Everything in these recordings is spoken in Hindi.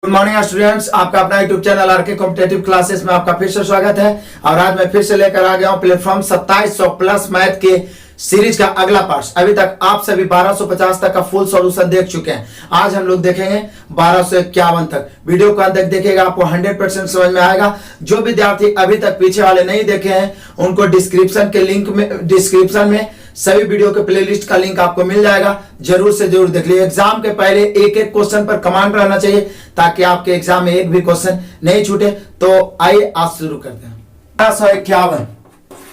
गुड मॉर्निंग स्टूडेंट्स, आपका अपना YouTube channel RK competitive classes में आपका फिर से स्वागत है। और आज मैं फिर से लेकर आ गया हूं प्लेटफॉर्म 2700 प्लस मैथ के सीरीज का अगला पार्ट। अभी तक आप सभी 1250 तक का फुल सॉल्यूशन देख चुके हैं। आज हम लोग देखेंगे 1251 तक। वीडियो को अंत तक देखिएगा, आपको 100% समझ में आएगा। जो विद्यार्थी अभी तक पीछे वाले नहीं देखे हैं उनको डिस्क्रिप्शन में सभी वीडियो के प्लेलिस्ट का लिंक आपको मिल जाएगा, जरूर से जरूर देख लीजिए। एग्जाम के पहले एक एक क्वेश्चन पर कमांड रहना चाहिए ताकि आपके एग्जाम में एक भी क्वेश्चन नहीं छूटे। तो आइए आज शुरू करते हैं। 1251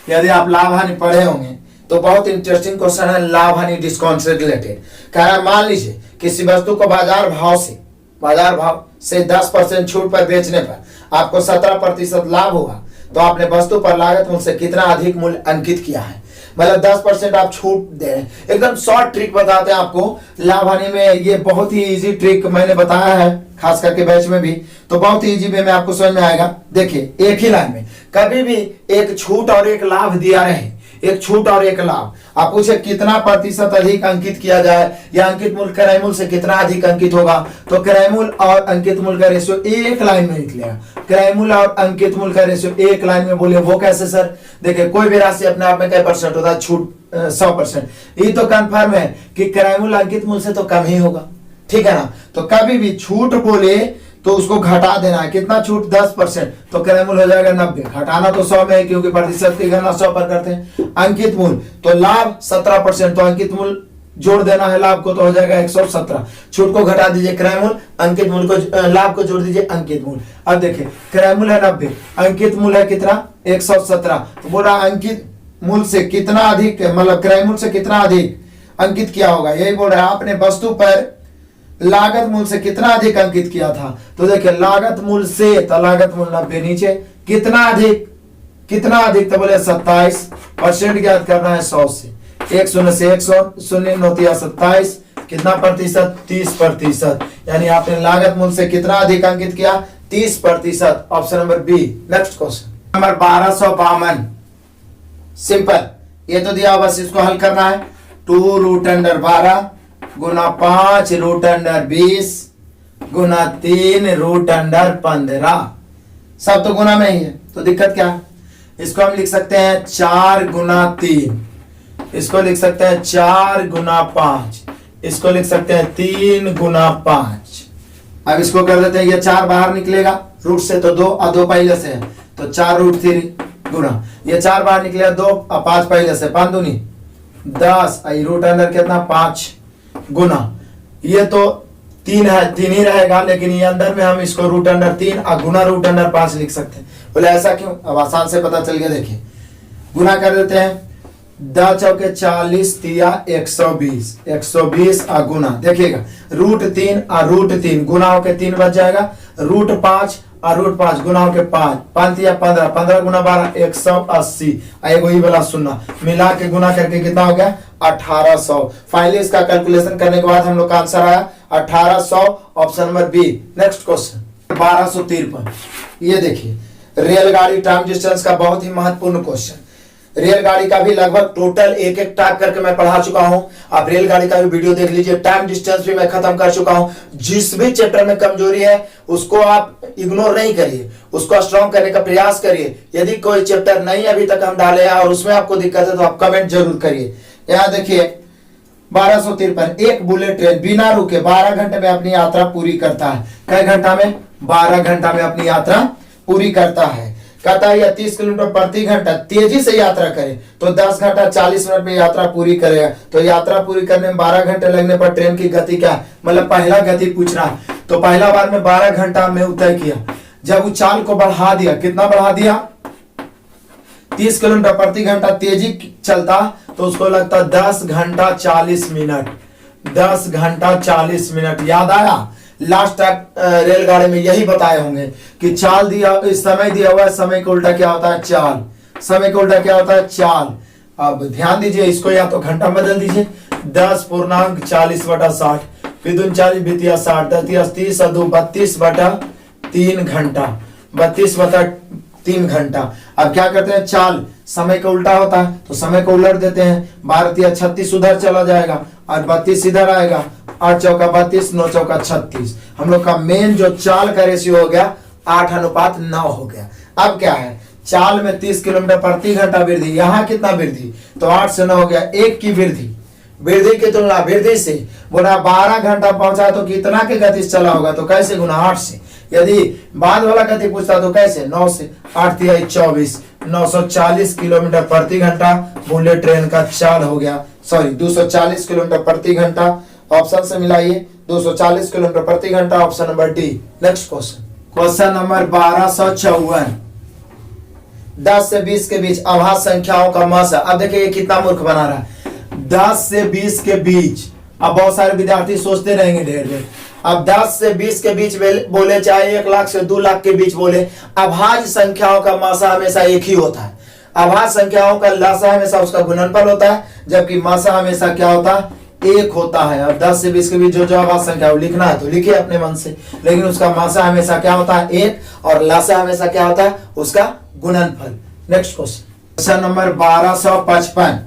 यदि आप लाभ हानि पढ़े होंगे तो बहुत इंटरेस्टिंग क्वेश्चन है, लाभ हानि डिस्काउंट से रिलेटेड। कह रहा है मान लीजिए किसी वस्तु को बाजार भाव से 10% छूट पर बेचने पर आपको 17% लाभ होगा, तो आपने वस्तु पर लागत मूल्य से कितना अधिक मूल्य अंकित किया है। मतलब 10% आप छूट दे रहे हैं। एकदम शॉर्ट ट्रिक बताते हैं आपको लाभ हानि में। ये बहुत ही इजी ट्रिक मैंने बताया है, खास करके बैच में भी, तो बहुत ही इजी वे में आपको समझ में आएगा। देखिए एक ही लाइन में कभी भी एक छूट और एक लाभ दिया रहे, एक छूट और एक लाभ, आप पूछे कितना प्रतिशत अधिक अंकित किया जाए या अंकित मूल्य क्रय मूल्य से कितना अधिक अंकित होगा, तो क्रय मूल्य और अंकित मूल्य का रेशियो एक लाइन में लिख लिया। क्रय मूल्य और अंकित मूल्य का रेशियो एक लाइन में बोलिए, वो कैसे सर? देखिए कोई भी राशि अपने आप में क्या परसेंट होता है? छूट 100%। ये तो कंफर्म है कि क्रय मूल्य अंकित मूल्य से तो कम ही होगा, ठीक है ना। तो कभी भी छूट बोले तो उसको घटा देना है। कितना छूट? 10%, तो क्रय मूल्य हो जाएगा 90। घटाना तो 100 में है क्योंकि प्रतिशत की गणना 100 पर करते हैं। अंकित मूल्य तो लाभ 17%, तो अंकित मूल्य जोड़ देना है लाभ को, तो हो जाएगा 117। छूट को घटा दीजिए क्रय मूल्य, अंकित मूल्य को लाभ को जोड़ दीजिए अंकित मूल्य। अब देखिए क्रय मूल्य है 90, अंकित मूल्य है कितना? 117। तो बोल रहा अंकित मूल्य से कितना अधिक, मतलब क्रय मूल्य से कितना अधिक अंकित किया होगा, यही बोल रहा है। आपने वस्तु पर लागत मूल्य से कितना अधिक अंकित किया था, तो देखिए लागत मूल्य से, तो लागत मूल्य 90 नीचे, कितना अधिक, तो बोले 27% ज्ञात करना है 100 से। 1 शून्य से 100, शून्य 9 27, कितना प्रतिशत? 30%। यानी आपने लागत मूल्य से कितना अधिक अंकित किया? 30%। Option number B. Next question number 1252। Simple, ये तो दिया, बस इसको हल करना है। 2√12 गुना 5√20 गुना 3√15। सब तो गुना में ही है, तो दिक्कत क्या है? इसको हम लिख सकते हैं 4 गुना 3, इसको लिख सकते हैं 4 गुना 5, इसको लिख सकते हैं 3 गुना 5। अब इसको कर देते हैं, ये 4 बाहर निकलेगा रूट से तो 2 और 2 पहले से है, तो 4√3 गुना, ये 4 बाहर निकलेगा 2 और 5 पहले से, 5 दूनी 10, रूट अंदर कितना? 5 गुना, ये तो 3 है, 3 ही रहेगा, लेकिन ये अंदर में हम इसको रूट अंडर 3 और गुना रूट अंडर 5 लिख सकते हैं। बोले ऐसा क्यों? अब आसान से पता चल गया। देखिए गुना कर देते हैं, 10 चौके 40 तिया 120, 120 और गुना, देखिएगा √3 और √3 गुना होके 3 बच जाएगा, √5 और √5 गुना होके 5, 5 तिया 15, 15 गुना 12 180, एगो ही वाला शून्य मिला के गुना करके कितना हो गया? 1800। फाइनली इसका कैलकुलेशन करने के बाद हम लोग का आंसर आया 1800, option number B. Next question 1253। ये देखिए रेलगाड़ी टाइम डिस्टेंस का बहुत ही महत्वपूर्ण क्वेश्चन। रेलगाड़ी का भी लगभग टोटल एक एक टाइप करके मैं पढ़ा चुका हूं। आप रेलगाड़ी का भी वीडियो देख लीजिए। टाइम डिस्टेंस भी मैं खत्म कर चुका हूं। जिस भी चैप्टर में कमजोरी है उसको आप इग्नोर नहीं करिए, उसको स्ट्रॉन्ग करने का प्रयास करिए। यदि कोई चैप्टर नहीं अभी तक हम डाले और उसमें आपको दिक्कत है तो आप कमेंट जरूर करिए। यहाँ देखिए 1253, एक बुलेट ट्रेन बिना रुके 12 घंटे में अपनी यात्रा पूरी करता है। कई घंटा में? 12 घंटा में अपनी यात्रा पूरी करता है। कहता है या 30 किलोमीटर प्रति घंटा तेजी से यात्रा करे तो 10 घंटा 40 मिनट में यात्रा पूरी करेगा। तो यात्रा पूरी करने में 12 घंटे लगने पर ट्रेन की गति क्या है? मतलब पहला गति पूछ रहा है। तो पहला बार में 12 घंटा में तय किया, जब उस चाल को बढ़ा दिया, कितना बढ़ा दिया? 30 किलोमीटर प्रति घंटा तेजी चलता तो उसको लगता 10 घंटा 40 मिनट, 10 घंटा 40 मिनट। याद आया? लास्ट रेलगाड़ी में यही बताए होंगे कि चाल दिया, समय दिया हुआ है, समय को उल्टा क्या होता है? चाल। समय को उल्टा क्या होता है? चाल। अब ध्यान दीजिए, इसको या तो घंटा बदल दीजिए, 10.40/60, फिर 2 40 बितिया 60, 30 और 2 32/3 घंटा, 32/3 घंटा। अब क्या करते हैं? चाल समय का उल्टा होता है तो समय को उलट देते हैं, 12 36 उधर चला जाएगा और 32 इधर आएगा 8 चौका 32, 9 चौका 36। हम लोग का मेन जो चाल का रेशियो हो गया 8:9 हो गया। अब क्या है, चाल में 30 किलोमीटर प्रति घंटा वृद्धि, यहाँ कितना वृद्धि, तो 8 से 9 हो गया। 1 की वृद्धि, वृद्धि की तुलना वृद्धि से बोला 12 घंटा पहुंचा तो कितना के गति से चला होगा, तो कैसे गुना 8 से। यदि बाद वाला गति पूछता तो कैसे, 9 से। 8 तिहाई 24, 940 किलोमीटर प्रति घंटा बुलेट ट्रेन का चाल हो गया। सॉरी 240 किलोमीटर प्रति घंटा, ऑप्शन से मिलाइए 240 किलोमीटर प्रति घंटा, option number D. Next question, question number 1254। 10 से 20 के बीच अभाज्य संख्याओं का मासा। अब देखिए ये कितना मूर्ख बना रहा है। 10 से 20 के बीच, अब बहुत सारे विद्यार्थी सोचते रहेंगे ढेर ढेर। अब 10 से 20 के बीच बोले, चाहे 1 लाख से 2 लाख के बीच बोले, अभाज्य संख्याओं का मासा हमेशा एक ही होता है। अभाज्य संख्याओं का लासा हमेशा उसका गुणनफल होता है, जबकि मासा हमेशा क्या होता है, एक होता है। और 10 से 20 के बीच जो अभाज्य संख्या है लिखना है तो लिखिए अपने मन से, लेकिन उसका मासा हमेशा क्या होता है, एक, और लासा हमेशा क्या होता है, उसका गुणनफल। Next question, question number 1255।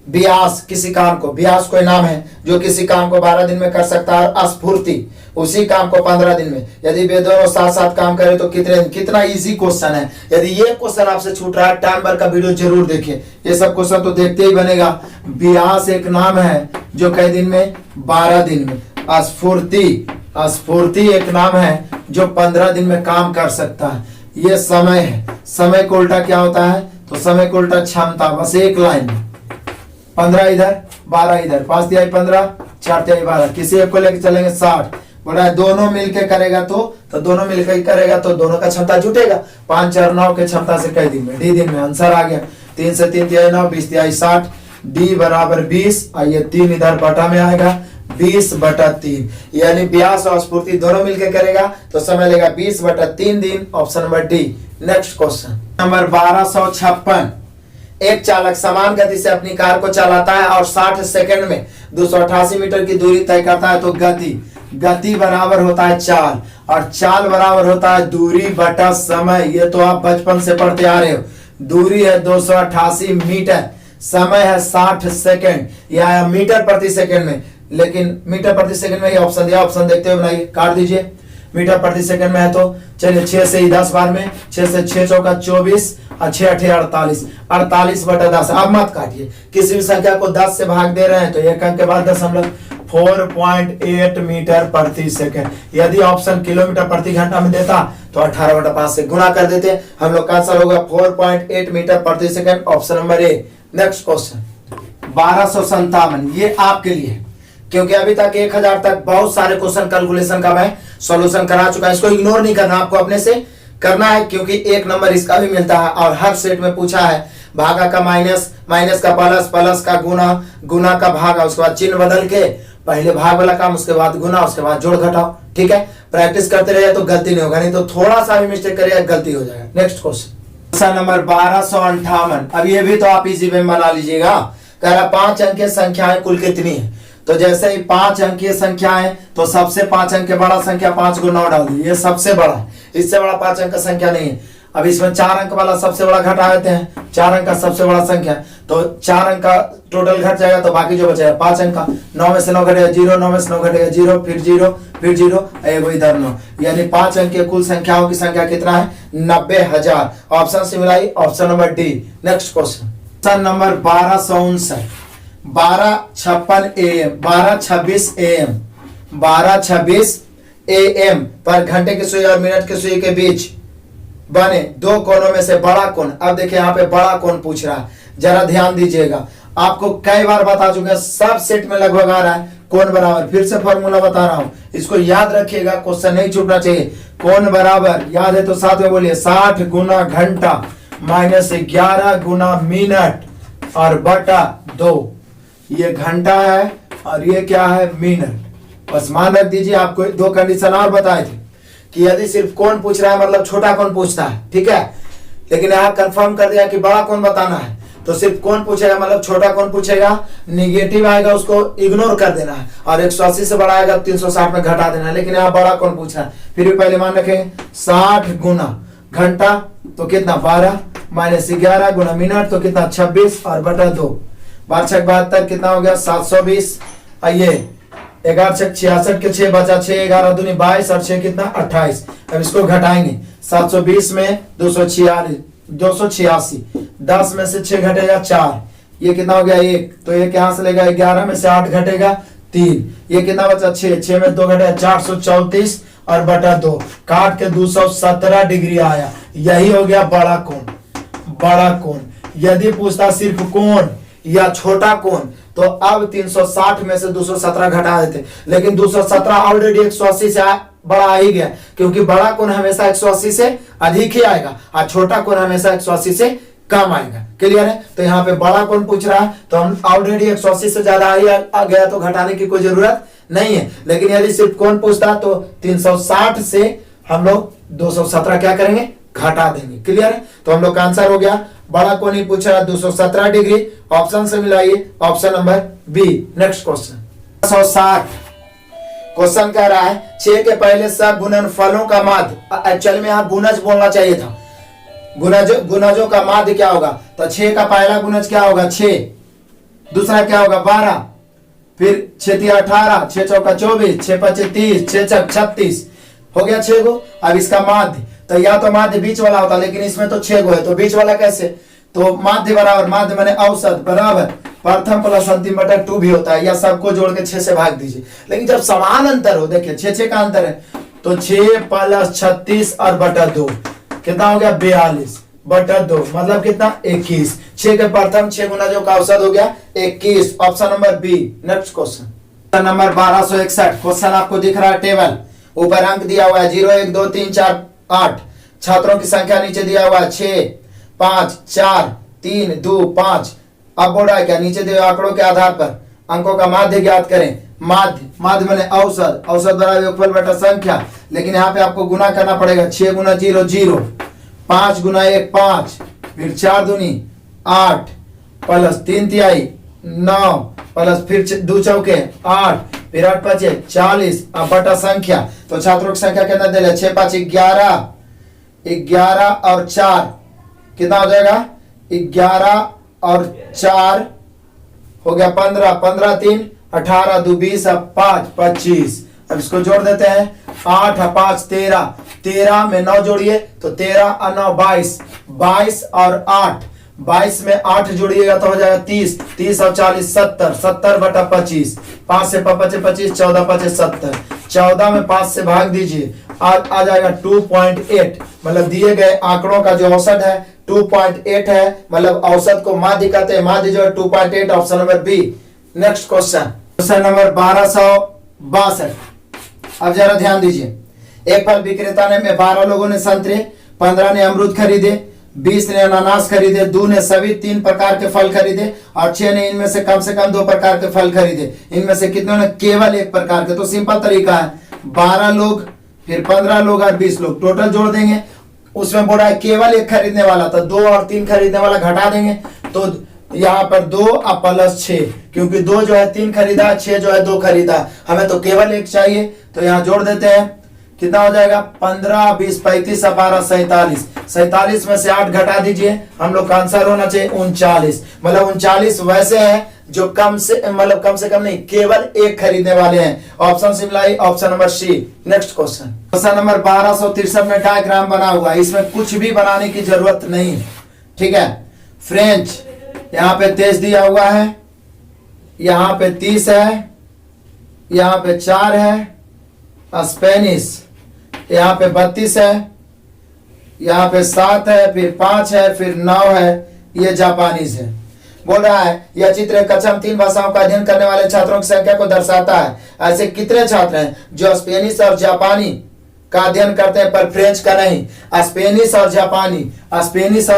व्यास किसी काम को, व्यास कोई नाम है जो किसी काम को 12 दिन में कर सकता है, और स्फूर्ति उसी काम को 15 दिन में। यदि वे दोनों साथ साथ काम करें तो कितने दिन। कितना इजी क्वेश्चन है। यदि ये क्वेश्चन आपसे छूट रहा है, टाइम भर का वीडियो जरूर देखिए, ये सब क्वेश्चन तो देखते ही बनेगा। व्यास एक नाम है जो कई दिन में, 12 दिन में। स्फूर्ति, स्फूर्ति एक नाम है जो 15 दिन में काम कर सकता है। ये समय है, समय को उल्टा क्या होता है, तो समय को उल्टा क्षमता। बस एक लाइन में 15 इधर 12 इधर, 5 तिहाई 15, 4 तिहाई 12। किसी एक को लेकर चलेंगे 60। बोला है दोनों मिलके करेगा तो दोनों मिलकर करेगा तो दोनों का क्षमता जुटेगा। 5 4 9 के क्षमता से कई दिन में, डी दिन में। आंसर आ गया। 3 से 3 तिहाई 9, 20 तिहाई 60, डी बराबर 20। आइए 3 इधर बटा में आएगा, 20/3। यानी व्यास और स्फूर्ति दोनों मिलकर करेगा तो समय लेगा 20/3 दिन, option number D. Next question number 1256। एक चालक समान गति से अपनी कार को चलाता है और 60 सेकंड में 288 मीटर की दूरी तय करता है, तो गति बराबर होता है चाल, और चाल बराबर होता है दूरी बटा समय। ये तो आप बचपन से पढ़ते आ रहे हो। दूरी है 288 मीटर, समय है 60 सेकंड या मीटर प्रति सेकंड में, लेकिन मीटर प्रति सेकंड में ही ऑप्शन दिया। ऑप्शन देखते हुए बनाइए, काट दीजिए। मीटर प्रति सेकंड में है तो चलिए 6 से ही 10 बार में, 6 से 6 चौका 24 और 6 8 48, 48/10। अब मत काटिए, किसी भी संख्या को 10 से भाग दे रहे हैं तो एक अंक के बाद दशमलव। 4.8 मीटर प्रति सेकंड। यदि ऑप्शन किलोमीटर प्रति घंटा में देता तो 18/5 से गुणा कर देते। हम लोग का आंसर होगा 4.8 मीटर प्रति second, option number A. Next question 1257, ये आपके लिए, क्योंकि अभी तक 1000 तक बहुत सारे क्वेश्चन कैलकुलेशन का मैं सॉल्यूशन करा चुका है। इसको इग्नोर नहीं करना, आपको अपने से करना है, क्योंकि 1 नंबर इसका भी मिलता है। और हर सेट में पूछा है भागा का माइनस, माइनस का प्लस, प्लस का गुना, गुना का भागा, उसके बाद चिन्ह बदल के पहले भाग वाला काम, उसके बाद गुना, उसके बाद जोड़ घटाओ। ठीक है, प्रैक्टिस करते रहिए तो गलती नहीं होगा, नहीं तो थोड़ा सा भी मिस्टेक करिए गलती हो जाएगा। Next question number 1258। अब ये भी तो आप इजी में बना लीजिएगा। कह रहा 5 अंकीय संख्याएं कुल कितनी है, तो जैसे ही 5 अंकीय संख्या है तो सबसे 5 अंक के बड़ा संख्या 5 को 9 डाल दी, ये सबसे बड़ा है, इससे बड़ा 5 अंक का संख्या नहीं है। अब इसमें 4 अंक वाला सबसे बड़ा घटा देते हैं, 4 अंक का सबसे बड़ा संख्या, तो 4 अंक का टोटल घट जाएगा, तो बाकी जो बचेगा 5 अंक का। 9 में से 9 घटेगा 0, 9 में से 9 घटेगा 0, फिर 0, फिर 0, एगो इधर 9, यानी 5 अंक के कुल संख्याओं की संख्या कितना है, 90,000। ऑप्शन से मिलाई, option number D. Next question number 1259। 12:56 AM, 12:26 AM, 12:26 AM पर घंटे की सुई और मिनट की सुई के बीच बने 2 कोनों में से बड़ा कोण। अब देखिए यहाँ पे बड़ा कोण पूछ रहा है, जरा ध्यान दीजिएगा। आपको कई बार बता चुके हैं, सब सेट में लगभग आ रहा है कोण बराबर। फिर से फॉर्मूला बता रहा हूं, इसको याद रखिएगा, क्वेश्चन नहीं छूटना चाहिए। कोण बराबर याद है तो साथ में बोलिए 60 गुना घंटा माइनस 11 गुना मिनट और बटा 2। ये घंटा है और ये क्या है, मिनट। बस मान रख दीजिए। आपको 2 कंडीशन और बताए थे कि यदि सिर्फ कौन पूछ रहा है मतलब छोटा कौन पूछता है, ठीक है, लेकिन यहाँ कंफर्म कर दिया कि बड़ा कौन बताना है, तो सिर्फ कौन पूछेगा मतलब छोटा कौन पूछेगा, निगेटिव आएगा उसको इग्नोर कर देना है, और 180 से बड़ा आएगा 360 में घटा देना है। लेकिन यहाँ बड़ा कौन पूछ रहा है, फिर भी पहले मान रखें 60 गुना घंटा तो कितना 12 माइनस 11 गुना मिनट तो कितना 26 और बटा 2, 12×6 = 72, कितना हो गया 720। आइए 11 छक 66 के 6 बचा 6, 11 दूनी 22 और 6 कितना 28। अब इसको घटाएंगे 720 में 286, 10 में से 6 घटेगा 4, ये कितना हो गया 1, तो ये यहाँ से लेगा 11 में से 8 घटेगा 3, ये कितना बचा 6, 6 में 2 घटेगा 434 और बटा 2, काट के 217 डिग्री आया। यही हो गया बड़ा कोण। बड़ा कोण यदि पूछता सिर्फ कोण या छोटा कोण तो अब 360 में से 217 घटा देते, लेकिन 217 ऑलरेडी 180 से बड़ा आ ही गया, क्योंकि बड़ा कोण हमेशा 180 से अधिक ही आएगा और छोटा कोण हमेशा 180 से कम आएगा। क्लियर है? तो यहाँ पे बड़ा कोण पूछ रहा है तो हम ऑलरेडी 180 से ज्यादा आ गया तो घटाने की कोई जरूरत नहीं है, लेकिन यदि सिर्फ कोण पूछता तो 360 से हम लोग 217 क्या करेंगे, घटा देंगे। क्लियर है? तो हम लोग का आंसर हो गया बड़ा कोण ही पूछ रहा है 217 डिग्री। ऑप्शन से मिलाइए, option number B. Next question 160 question कह रहा है 6 के पहले सब गुणनफलों का माध्य, एक्चुअल में यहाँ गुणज बोलना चाहिए था, गुणजों का माध्य क्या होगा, तो 6 का पहला गुणज क्या होगा 6, दूसरा क्या होगा 12, फिर 6 3 18, 6 चौका 24, 6 5 30, 6 6 36 हो गया 6 गो। अब इसका माध्य, तो या तो माध्य बीच वाला होता, लेकिन इसमें तो 6 गो है, तो बीच वाला कैसे, तो माध्य बराबर, माध्य माने औसत बराबर प्रथम प्लस अंतिम बटा 2 भी होता है, या सबको जोड़ के 6 से भाग दीजिए। लेकिन जब समान अंतर हो, देखिए 6 का अंतर है, तो 6 प्लस 36 और बटा 2 कितना हो गया 42 बटा 2 मतलब कितना 21। 6 के प्रथम 6 गुना जो का औसत हो गया 21। Option number B. Next question number 1261 question आपको दिख रहा है टेबल, ऊपर अंक दिया हुआ है 0 1 2 3 4 8, छात्रों की संख्या नीचे दिया हुआ है 6 5 4 3 2 5। अब बोल रहा है क्या, नीचे दिए आंकड़ों के आधार पर अंकों का माध्य ज्ञात करें। माध्य, माध्य माने औसत, औसत बराबर योगफल बटा संख्या, लेकिन यहाँ पे आपको गुना करना पड़ेगा। 6 गुना 0 0, 5 गुना 1 5, फिर 4 दूनी 8 प्लस 3 तिहाई 9 प्लस फिर 2 चौके 8, फिर 8 5 40 अब बटा संख्या। तो छात्रों की संख्या कितना दे रहे 6 5 11, 11 और 4 कितना हो जाएगा 11 और 4 हो गया 15, 15 3 18 2 20 अब 5 25। अब इसको जोड़ देते हैं 8 5 13, 13 में 9 जोड़िए तो 13 और 9 22, 22 और 8, 22 में 8 जोड़िएगा तो हो जाएगा 30, 30 और 40 70, 70 बटा 25, 5 से 5 25, 14 5 70, 14 में 5 से भाग दीजिए आ जाएगा 2.8, मतलब दिए गए आंकड़ों का जो औसत है 2.8 है, मतलब औसत को माध्य कहते हैं, माध्य जो है 2.8। Option number B. Next question question number 1262। अब जरा ध्यान दीजिए, एक फल विक्रेता ने में 12 लोगों ने संतरे, 15 ने अमरूद खरीदे, 20 ने अनानास खरीदे, 2 ने सभी 3 प्रकार के फल खरीदे और 6 ने इनमें से कम 2 प्रकार के फल खरीदे। इनमें से कितनों ने केवल 1 प्रकार के। तो सिंपल तरीका है, 12 लोग फिर 15 लोग और 20 लोग टोटल जोड़ देंगे। उसमें बोल रहा है केवल 1 खरीदने वाला, तो 2 और 3 खरीदने वाला घटा देंगे, तो यहाँ पर 2 और प्लस 6, क्योंकि 2 जो है 3 खरीदा, 6 जो है 2 खरीदा, हमें तो केवल 1 चाहिए। तो यहाँ जोड़ देते हैं, कितना हो जाएगा 15 20 35 12 47, 47 में से 8 घटा दीजिए, हम लोग का आंसर होना चाहिए 39। मतलब 39 वैसे है जो कम से कम नहीं, केवल 1 खरीदने वाले हैं। ऑप्शन से मिलाई, option number C. Next question question number 1263 में डायग्राम बना हुआ है, इसमें कुछ भी बनाने की जरूरत नहीं, ठीक है। फ्रेंच यहाँ पे 23 दिया हुआ है, यहाँ पे 30 है, यहाँ पे 4 है, स्पेनिश यहाँ पे 32 है, यहाँ पे 7 है, फिर 5 है, फिर 9 है, ये जापानीज है। बोल रहा है यह चित्र कक्षा में 3 भाषाओं का अध्ययन करने वाले छात्रों की संख्या को दर्शाता है। ऐसे कितने छात्र हैं जो स्पेनिश और जापानी का अध्ययन करते हैं पर फ्रेंच का नहीं। स्पेनिश और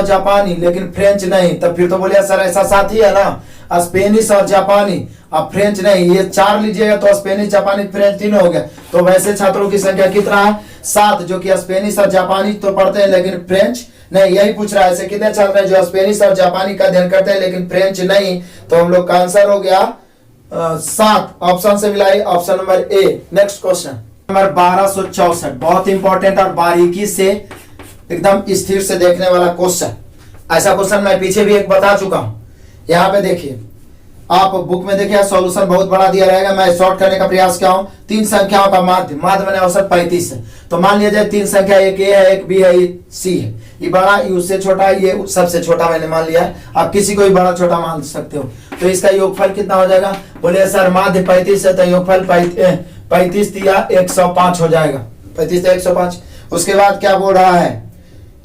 जापानी लेकिन फ्रेंच नहीं, तब फिर तो बोलिए सर ऐसा साथ ही है ना, स्पेनिश और जापानी अब फ्रेंच नहीं, ये 4 लीजिएगा तो स्पेनिश जापानी फ्रेंच 3 हो गया। तो वैसे छात्रों की संख्या कितना है 7, जो कि स्पेनिश और जापानी तो पढ़ते हैं लेकिन फ्रेंच नहीं। यही पूछ रहा है ऐसे कितने छात्र हैं जो स्पेनिश और जापानी का अध्ययन करते हैं लेकिन फ्रेंच नहीं। तो हम लोग का आंसर हो गया 7। ऑप्शन से मिलाई, option number A. Next question number 1264, बहुत इंपॉर्टेंट और बारीकी से एकदम स्थिर से देखने वाला क्वेश्चन। ऐसा क्वेश्चन मैं पीछे भी एक बता चुका हूं। यहाँ पे देखिए आप बुक में देखिए सॉल्यूशन बहुत बड़ा दिया रहेगा, मैं शॉर्ट करने का प्रयास किया हूँ। तीन संख्याओं का माध्य मैंने औसत 35 है। तो मान लिया जाए तीन संख्या, एक ए है, एक बी है, एक सी है। ये बड़ा, ये उससे छोटा है, ये सबसे छोटा मैंने मान लिया है। आप किसी को भी बड़ा छोटा मान सकते हो। तो इसका योगफल कितना हो जाएगा? बोले सर माध्य 35 है तो योगफल 35 दिया 105 हो जाएगा। 35 तो 105। उसके बाद क्या बोल रहा है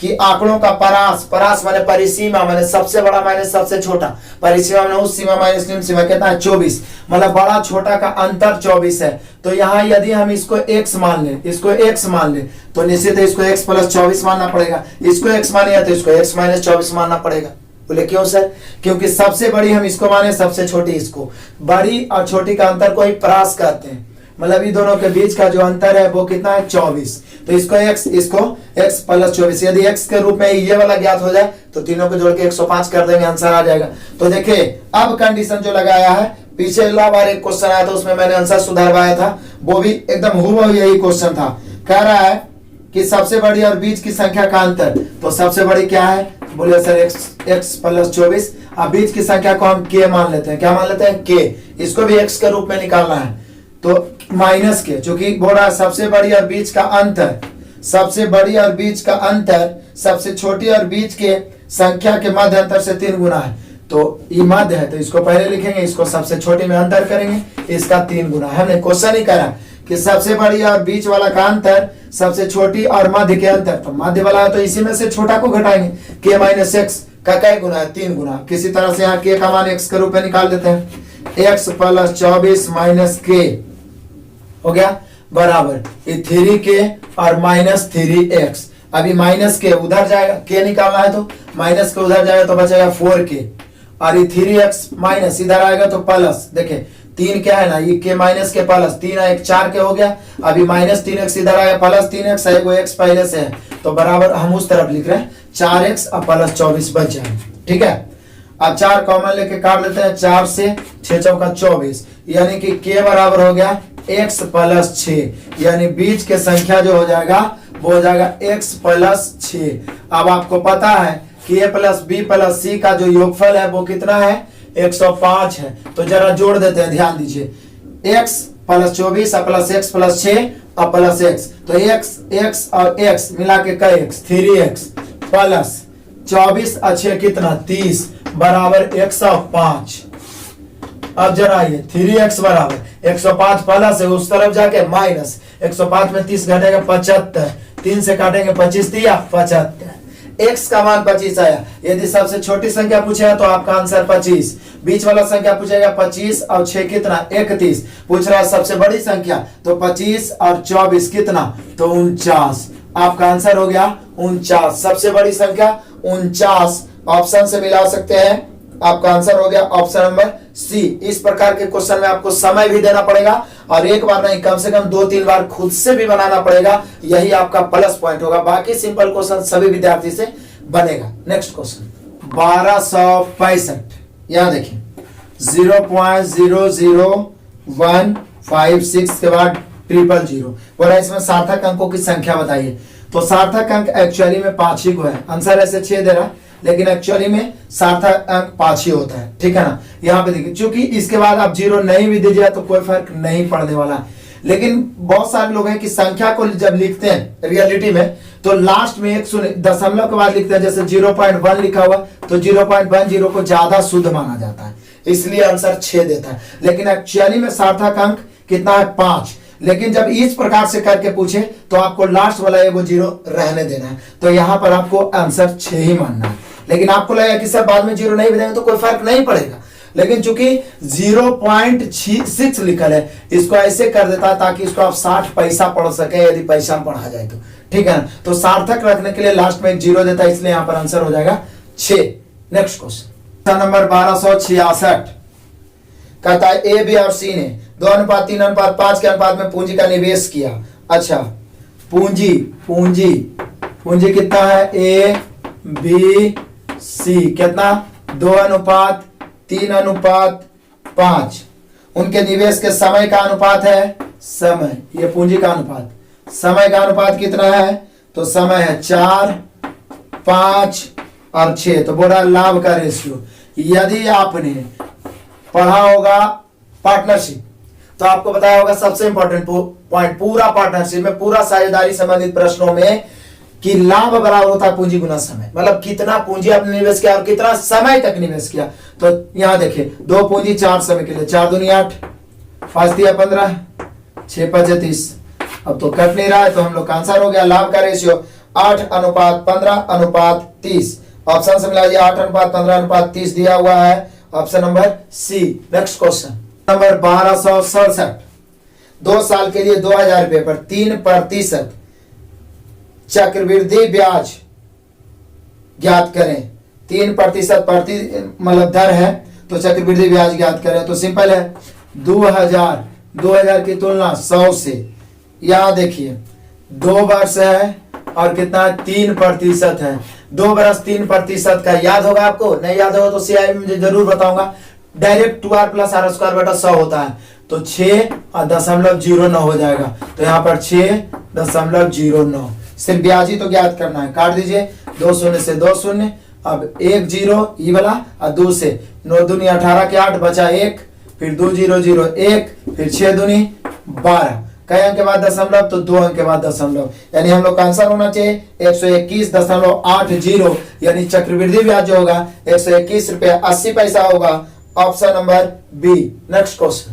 कि आंकड़ों का परास माने परिसीमा, माने सबसे बड़ा माने सबसे छोटा, परिसीमा माने उस सीमा माइनस निम्न सीमा, कितना है? 24। मतलब बड़ा छोटा का अंतर 24 है। तो यहाँ यदि हम इसको x मान लें, इसको x मान लें, तो निश्चित है इसको x प्लस 24 मानना पड़ेगा। इसको x माने तो इसको x माइनस 24 मानना पड़ेगा। बोले क्यों सर? क्योंकि सबसे बड़ी हम इसको माने, सबसे छोटी इसको। बड़ी और छोटी का अंतर को ही परास कहते हैं। मतलब इन दोनों के बीच का जो अंतर है वो कितना है? 24। तो इसको x प्लस 24, यदि x के रूप में ये वाला ज्ञात हो जाए तो तीनों को जोड़ के 105 कर देंगे, आंसर आ जाएगा। तो देखिए अब कंडीशन जो लगाया है, पीछे बार एक क्वेश्चन आया था उसमें मैंने आंसर सुधारवाया था, वो भी एकदम हूबहू यही क्वेश्चन था। कह रहा है कि सबसे बड़ी और बीच की संख्या का अंतर, तो सबसे बड़ी क्या है? बोले सर x प्लस 24। अब बीच की संख्या को हम k मान लेते हैं। क्या मान लेते हैं? k। इसको भी x के रूप में निकालना है तो माइनस के, जो कि बोल रहा है सबसे बड़ी और बीच का अंतर, सबसे बड़ी और बीच का अंतर सबसे छोटी और बीच के संख्या के मध्य अंतर से 3 गुना है। तो ये मध्य है तो इसको पहले लिखेंगे, इसको सबसे छोटी में अंतर करेंगे, इसका 3 गुना। हमने क्वेश्चन ही करा कि सबसे बड़ी और बीच वाला का अंतर सबसे छोटी और मध्य के अंतर, तो मध्य वाला है तो इसी में से छोटा को घटाएंगे। k माइनस एक्स का क्या गुना है? 3 गुना। किसी तरह से यहाँ k का मान x के रूप में निकाल देते हैं। x प्लस 24 माइनस k हो गया बराबर 3k और माइनस 3x। अभी माइनस के उधर जाएगा, k निकालना है तो माइनस के उधर जाएगा तो बचेगा 4k, और ये 3x माइनस इधर आएगा तो प्लस। देखे 3 क्या है ना, ये k माइनस के प्लस 3 है, 1 4 के हो गया। अभी माइनस 3x इधर आएगा, प्लस 3x है, वो x पहले से है तो बराबर हम उस तरफ लिख रहे हैं 4x और प्लस 24 बच जाएगा। ठीक है, अब 4 कॉमन लेके काट लेते हैं, 4 से 6 चौका 24, यानी कि k बराबर हो गया x प्लस 6, यानी बीच के संख्या जो हो जाएगा वो हो जाएगा x प्लस 6। अब आपको पता है कि a plus b plus c का जो योगफल है वो कितना है? 105 है। तो जरा जोड़ देते हैं, ध्यान दीजिए, x plus 24 plus x plus 6 और प्लस x, तो x और x मिला के का x 3x प्लस 24 और 6 कितना? 30 बराबर 105। अब जरा ये 3x बराबर 105 प्लस है, उस तरफ जाके माइनस 105 में 30 घटेगा 75, 3 से काटेंगे 25 दिया 75, x का मान 25 आया। यदि सबसे छोटी संख्या पूछेगा तो आपका आंसर 25, बीच वाला संख्या पूछेगा 25 और 6 कितना? 31। पूछ रहा है सबसे बड़ी संख्या तो 25 और 24 कितना? तो 49। आपका आंसर हो गया 49, सबसे बड़ी संख्या 49। ऑप्शन से मिला सकते हैं, आपका आंसर हो गया ऑप्शन नंबर सी। इस प्रकार के क्वेश्चन में आपको समय भी देना पड़ेगा और एक बार नहीं कम से कम 2-3 बार खुद से भी बनाना पड़ेगा, यही आपका प्लस पॉइंट होगा। बाकी सिंपल क्वेश्चन सभी विद्यार्थी से बनेगा। नेक्स्ट क्वेश्चन 1265, यहाँ देखिए 0.00156 के बाद 000 बोला इसमें सार्थक अंकों की संख्या बताइए। तो सार्थक अंक एक्चुअली में 5 ही को है, आंसर ऐसे 6 दे रहा है लेकिन एक्चुअली में सार्थक अंक 5 ही होता है। ठीक है ना, यहाँ पे देखिए क्योंकि इसके बाद आप 0 नहीं भी दीजिए तो कोई फर्क नहीं पड़ने वाला है। लेकिन बहुत सारे लोग हैं कि संख्या को जब लिखते हैं रियलिटी में तो लास्ट में एक दशमलव के बाद लिखते हैं, जैसे 0.1 लिखा हुआ तो 0.10 को ज्यादा शुद्ध माना जाता है, इसलिए आंसर 6 देता है। लेकिन एक्चुअली में सार्थक अंक कितना है? 5। लेकिन जब इस प्रकार से करके पूछे तो आपको लास्ट वाला वो 0 रहने देना है, तो यहाँ पर आपको आंसर 6 ही मानना है। लेकिन आपको लगेगा कि सर बाद में 0 नहीं भी देंगे तो कोई फर्क नहीं पड़ेगा, लेकिन चूंकि 0.6 लिखल है इसको ऐसे कर देता है ताकि इसको आप 60 पैसा पढ़ सके यदि पैसा में पढ़ा जाए तो। ठीक है ना, तो सार्थक रखने के लिए लास्ट में एक 0 देता है, इसलिए यहाँ पर आंसर हो जाएगा 6। नेक्स्ट क्वेश्चन नंबर 1266 कहता है ए बी और सी ने 2:3:5 के अनुपात में पूंजी का निवेश किया। अच्छा, पूंजी कितना है? ए बी सी कितना? 2:3:5। उनके निवेश के समय का अनुपात है समय, ये पूंजी का अनुपात। समय का अनुपात कितना है? तो समय है 4, 5 और 6। तो बोला लाभ का रेशियो, यदि आपने पढ़ा होगा पार्टनरशिप, तो आपको बताया होगा सबसे इंपॉर्टेंट पॉइंट पूरा पार्टनरशिप में, पूरा साझेदारी संबंधित प्रश्नों में कि लाभ बराबर होता है पूंजी गुना समय, मतलब कितना पूंजी आपने निवेश किया और कितना समय तक निवेश किया। तो यहां देखिए 2 पूंजी 4 समय के लिए, 4 दूनी 8, 5 दिया 15, 6 5 30। अब तो कट नहीं रहा है, तो हम लोग का आंसर हो गया लाभ का रेशियो 8:15:30। ऑप्शन से मिला 8:15:30 दिया हुआ है, option number C. Next question number 1267, 2 साल के लिए 2000 रुपए पर 3% चक्रवृद्धि ब्याज ज्ञात करें। 3% प्रति मतलब दर है, तो चक्रवृद्धि ब्याज ज्ञात करें। तो सिंपल है, 2000 की तुलना 100 से। यहां देखिए 2 वर्ष है और कितना 3% है। 2 वर्ष 3% का याद होगा आपको, नहीं याद होगा तो सीआई में मुझे जरूर बताऊंगा। डायरेक्ट 2r + r² 100 होता है, तो 6.09 हो जाएगा। तो यहाँ पर 6.09, सिर्फ ब्याज ही तो ज्ञात करना है। काट दीजिए, 2 शून्य से 2 शून्य, अब 1 0 ई वाला और 2 से 9 दूनी 18 के 8 बचा 1, फिर 2 0 0 1, फिर 6 दूनी 12। कई अंक के बाद दशमलव, तो 2 अंक के बाद दशमलव, यानी हम लोग का आंसर होना चाहिए 121.80, यानी चक्रवृद्धि ब्याज जो होगा 121 रुपया 80 पैसा होगा। Option number B. Next question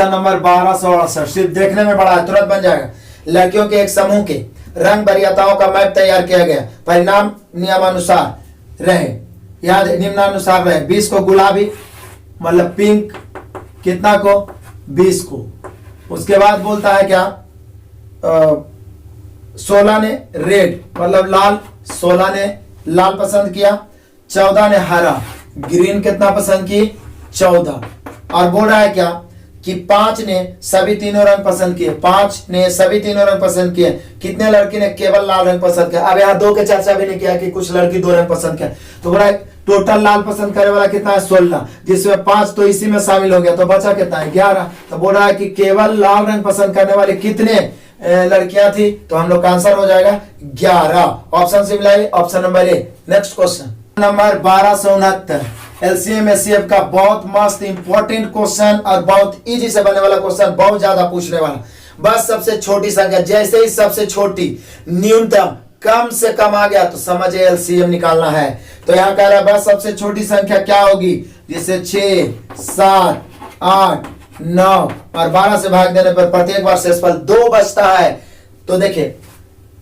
number 1268, सिर्फ देखने में बड़ा है, तुरंत बन जाएगा। लड़कियों के एक समूह के रंग वरीयताओं का मैप तैयार किया गया, परिणाम नियमानुसार रहे, याद निम्नानुसार रहे। 20 को गुलाबी मतलब पिंक, कितना को 20 को। उसके बाद बोलता है क्या 16 ने रेड मतलब लाल, 16 ने लाल पसंद किया, 14 ने हरा ग्रीन कितना पसंद की 14। और बोल रहा है क्या कि 5 ने सभी तीनों रंग पसंद किए, 5 ने सभी तीनों रंग पसंद किए। कितने लड़की ने केवल लाल रंग पसंद किया। अब यहाँ 2 के चर्चा भी नहीं किया कि कुछ लड़की 2 रंग पसंद किया। तो बोला टोटल लाल पसंद करने वाला कितना है 16, जिसमें 5 तो इसी में शामिल हो गया, तो बचा कितना है 11। तो बोल रहा है कि केवल लाल रंग पसंद करने वाले कितने लड़कियां थी, तो हम लोग का आंसर हो जाएगा 11। ऑप्शन से मिलाइए, option number A. Next question number 1269, LCM HCF का बहुत मस्त इंपॉर्टेंट क्वेश्चन और बहुत इजी से बनने वाला क्वेश्चन, बहुत ज्यादा पूछने वाला। बस सबसे छोटी संख्या, जैसे ही सबसे छोटी न्यूनतम कम से कम आ गया तो समझे एलसीएम निकालना है। तो यहाँ कह रहा है बस सबसे छोटी संख्या क्या होगी, जैसे 6 7 8 9 और 12 से भाग देने पर प्रत्येक बार शेषफल 2 बचता है। तो देखिए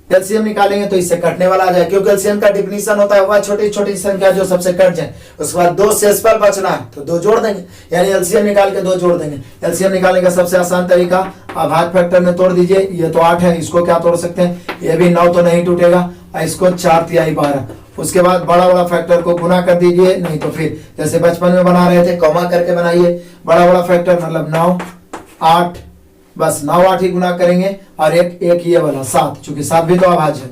एलसीएम निकालेंगे तो इससे कटने वाला आ जाए, क्योंकि एलसीएम का डिफिनीशन होता है वह छोटी छोटी संख्या जो सबसे कट जाए। उसके बाद 2 शेषफल बचना है तो 2 जोड़ देंगे, यानी एलसीएम निकाल के 2 जोड़ देंगे। एलसीएम निकालने का सबसे आसान तरीका, आप भाग फैक्टर में तोड़ दीजिए। ये तो 8 है, इसको क्या तोड़ सकते हैं, ये भी 9 तो नहीं टूटेगा, इसको 4 तिहाई 12। उसके बाद बड़ा बड़ा फैक्टर को गुना कर दीजिए, नहीं तो फिर जैसे बचपन में बना रहे थे कॉमा करके बनाइए। बड़ा बड़ा फैक्टर मतलब 9 8, बस 9 8 ही गुना करेंगे और एक ये वाला 7, चूंकि 7 भी तो अभाज्य है।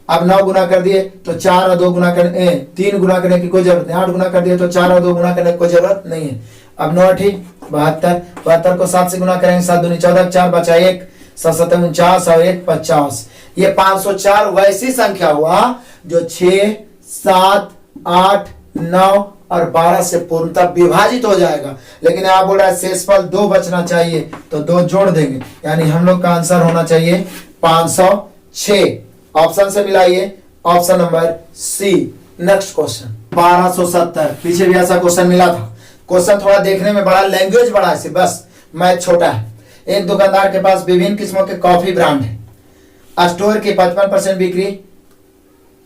अब 9 गुना कर दिए तो 4 और 2 गुना करने 3 गुना करने की कोई जरूरत नहीं। 8 गुना कर दिए तो 4 और 2 गुना करने की कोई जरूरत नहीं है। अब 9 8 72, 72 को 7 से गुना करेंगे, 7 दूनी 14, 4 बचा 1, 7 7 49 और 1 50। ये 504 वैसी संख्या हुआ जो 6 7 8 9 और 12 से पूर्णतः विभाजित हो जाएगा। लेकिन आप बोल रहा है शेषफल 2 बचना चाहिए, तो 2 जोड़ देंगे, यानी हम लोग का आंसर होना चाहिए 506। ऑप्शन से मिलाइए, option number C. Next question 1270, पीछे भी ऐसा क्वेश्चन मिला था। क्वेश्चन थोड़ा देखने में बड़ा, लैंग्वेज बड़ा है, बस मैथ छोटा है। एक दुकानदार के पास विभिन्न किस्मों के कॉफी ब्रांड है। स्टोर की 55% बिक्री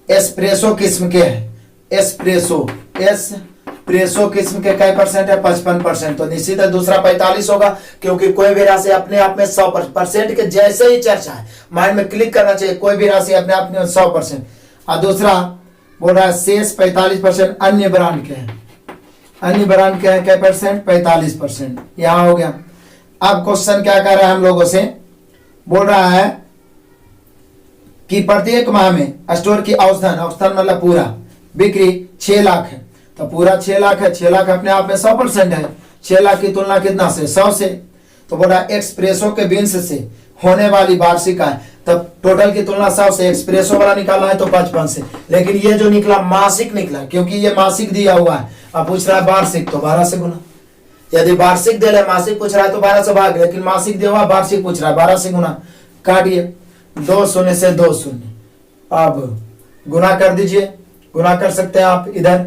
एस्प्रेसो किस्म के है। एस्प्रेसो किस्म के कई परसेंट है, 55%। तो निश्चित है दूसरा 45 होगा, क्योंकि कोई भी राशि अपने आप में 100% के जैसे ही चर्चा है, माइंड में क्लिक करना चाहिए, कोई भी राशि अपने आप में 100%। और दूसरा बोल रहा है शेष 45% अन्य ब्रांड के हैं। अन्य ब्रांड के हैं क्या परसेंट, 45%। यहां हो गया। अब क्वेश्चन क्या कर रहा है हम लोगों से, बोल रहा है कि प्रत्येक माह में स्टोर की औसतन मतलब पूरा बिक्री 6 लाख है। तो पूरा 6 लाख है, 6 लाख अपने आप में 100% है। 6 लाख की तुलना कितना से, 100 से। तो बोला एक्सप्रेसो के बीन्स से होने वाली वार्षिक आय, तब टोटल की तुलना 100 से, एक्सप्रेसो वाला निकालना है तो 55 से। लेकिन ये जो निकला मासिक निकला, क्योंकि ये मासिक दिया हुआ है। अब पूछ रहा है वार्षिक, तो 12 से गुना, यदि वार्षिक दे मासिक पूछ रहा है तो 12 से भाग, लेकिन मासिक दे हुआ वार्षिक पूछ रहा है, 12 से गुना, काटिए 2 शून्य से 2 शून्य, अब गुना कर दीजिए, गुना कर सकते हैं आप इधर,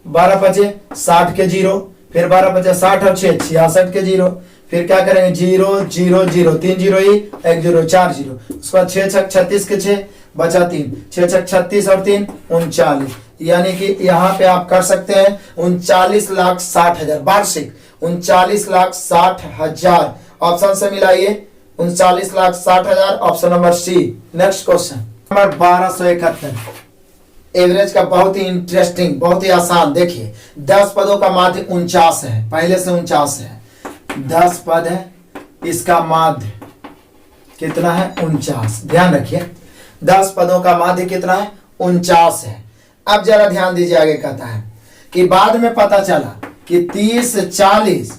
12 पचे 60 के 0, फिर 12 पचे 60 और 6 66 के 0, फिर क्या करेंगे 0 0 0 3 0 ही 1 0 4 0, उसके बाद 6 छक 36 के 6 बचा 3, 6 छक 36 और 3 39, यानी कि यहाँ पे आप कर सकते हैं 39,60,000 वार्षिक, 39,60,000 ऑप्शन से मिलाइए 39,60,000 option number C. Next question number 1271, average का बहुत ही इंटरेस्टिंग, बहुत ही आसान। देखिए 10 पदों का माध्य 49 है, पहले से 49 है, 10 पद है, इसका माध्य कितना है 49, ध्यान रखिए 10 पदों का माध्य कितना है 49 है। अब जरा ध्यान दीजिए, आगे कहता है कि बाद में पता चला कि 30 40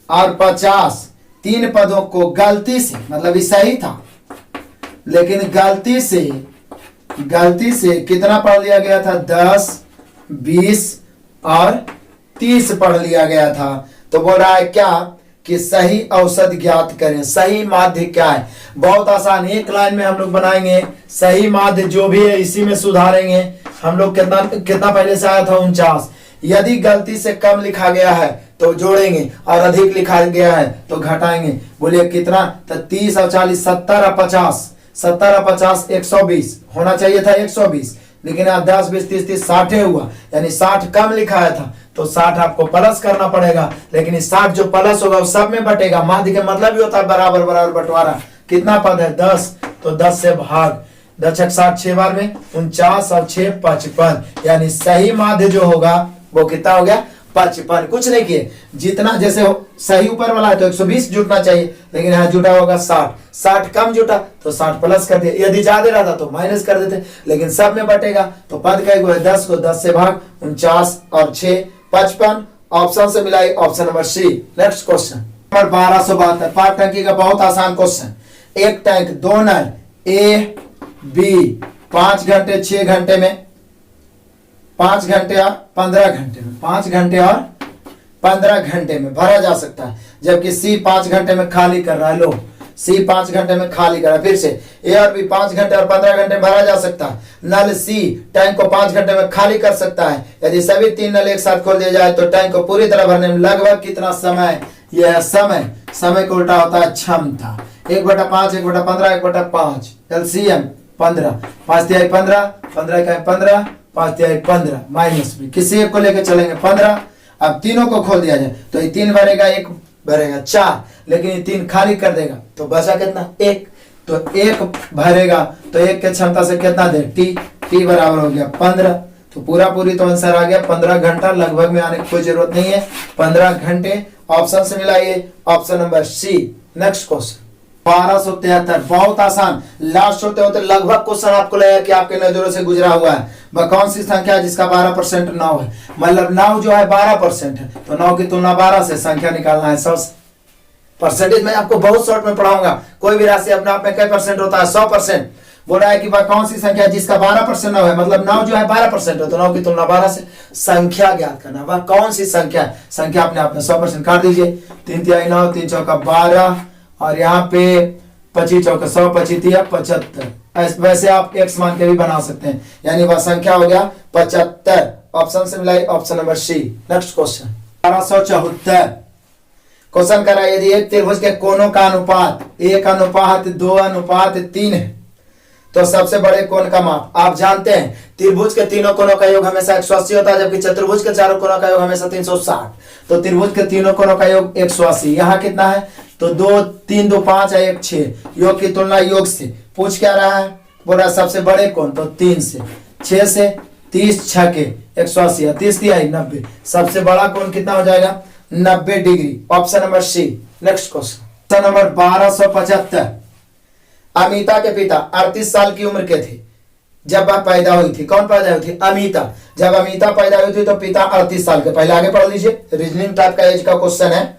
और 50 तीन पदों को गलती से, मतलब ये सही था लेकिन गलती से कितना पढ़ लिया गया था 10 20 और 30 पढ़ लिया गया था। तो बोल रहा है क्या कि सही औसत ज्ञात करें। सही माध्य क्या है, बहुत आसान, एक लाइन में हम लोग बनाएंगे। सही माध्य जो भी है इसी में सुधारेंगे हम लोग। कितना पहले से आया था 49, यदि गलती से कम लिखा गया है तो जोड़ेंगे और अधिक लिखा गया है तो घटाएंगे। बोलिए कितना, तो 30 और 40 70 और 50, 70 और 50 120 होना चाहिए था 120, लेकिन आप 10 20 30 30 60 हुआ, यानी 60 कम लिखाया था तो 60 आपको प्लस करना पड़ेगा, लेकिन इस 60 जो प्लस होगा वो सब में बटेगा। माध्य का मतलब ही होता है बराबर बराबर बंटवारा। कितना पद है 10, तो 10 से भाग, 10 छक 60 6 बार में 49 और 6 55, यानी सही माध्य जो होगा वो कितना हो गया 55। कुछ नहीं किए, जितना जैसे सही ऊपर वाला है तो 120 जुटना चाहिए, लेकिन यहाँ जुटा होगा 60, 60 कम जुटा तो 60 प्लस कर दिया, यदि ज्यादा रहता तो माइनस कर देते, लेकिन सब में बटेगा। तो पद का है 10 को 10 से भाग, 49 और 6 55, ऑप्शन से मिलाई option number C. Next question number 1272, 5 टंकी का बहुत आसान क्वेश्चन। एक टैंक 2 नल ए बी 5 घंटे 6 घंटे में, 5 घंटे और 15 घंटे में, 5 घंटे और 15 घंटे में भरा जा सकता है, जबकि सी 5 घंटे में खाली कर रहा है। लो सी 5 घंटे में खाली कर रहा है। फिर से ए और बी 5 घंटे और 15 घंटे में भरा जा सकता है। नल सी टैंक को 5 घंटे में खाली कर सकता है। यदि सभी 3 नल एक साथ खोल दिया जाए तो टैंक को पूरी तरह भरने में लगभग कितना समय, यह समय को उल्टा होता है क्षमता। 1/5 1/15 1/5, एलसीएम 15, 5 तिहाई 15, 15 का 15, 5 तिहाई 15 माइनस में किसी एक को लेकर चलेंगे 15। अब तीनों को खोल दिया जाए तो ये 3 भरेगा, 1 भरेगा 4, लेकिन ये 3 खाली कर देगा तो बचा कितना 1, तो 1 भरेगा तो 1 के क्षमता से कितना दे टी बराबर हो गया 15। तो पूरी तो आंसर आ गया 15 घंटा, लगभग में आने की कोई जरूरत नहीं है, 15 घंटे ऑप्शन से मिलाइए option number C. Next question 1273, बहुत आसान, लास्ट होते होते लगभग क्वेश्चन आपको लगेगा कि आपके नजरों से गुजरा हुआ है। वह कौन सी संख्या है जिसका 12% 9 है, मतलब 9 जो है 12% है, तो 9 की तुलना 12 से संख्या निकालना है। 100 परसेंटेज में आपको बहुत शॉर्ट में पढ़ाऊंगा, कोई भी राशि अपने आप में कई परसेंट होता है 100%। बोल रहा है कि वह कौन सी संख्या है जिसका 12% 9 है, मतलब 9 जो है 12% है, तो 9 की तुलना 12 से संख्या ज्ञात करना। वह कौन सी संख्या है, संख्या अपने आप में 100% काट दीजिए, 3 तिहाई 9, 3 चौका 12 और यहाँ पे 25 चौका 100, 25 तिया 75। वैसे आप x मान के भी बना सकते हैं, यानी वह संख्या हो गया 75, ऑप्शन से मिलाई option number C. Next question 1274, question करा यदि एक त्रिभुज के कोणों का अनुपात 1:2:3 है तो सबसे बड़े कोण का माप। आप जानते हैं त्रिभुज के तीनों कोणों का योग हमेशा 180 होता है, जबकि चतुर्भुज के चारों कोणों का योग हमेशा 360। तो त्रिभुज के तीनों कोणों का योग 180, यहाँ कितना है तो 2 3 2 5 है 1 6, योग की तुलना योग से। पूछ क्या रहा है, बोल रहा है सबसे बड़े कोण, तो 3 से 6 से 30 6 के 180, 30 तिहाई 90, सबसे बड़ा कोण कितना हो जाएगा 90 degree, option number C. Next question number 1275, Amita के पिता 38 साल की उम्र के थे जब वह पैदा हुई थी। कौन पैदा हुई थी, अमिता। जब अमिता पैदा हुई थी तो पिता 38 साल के, पहले आगे पढ़ लीजिए, रीजनिंग टाइप का एज का क्वेश्चन है।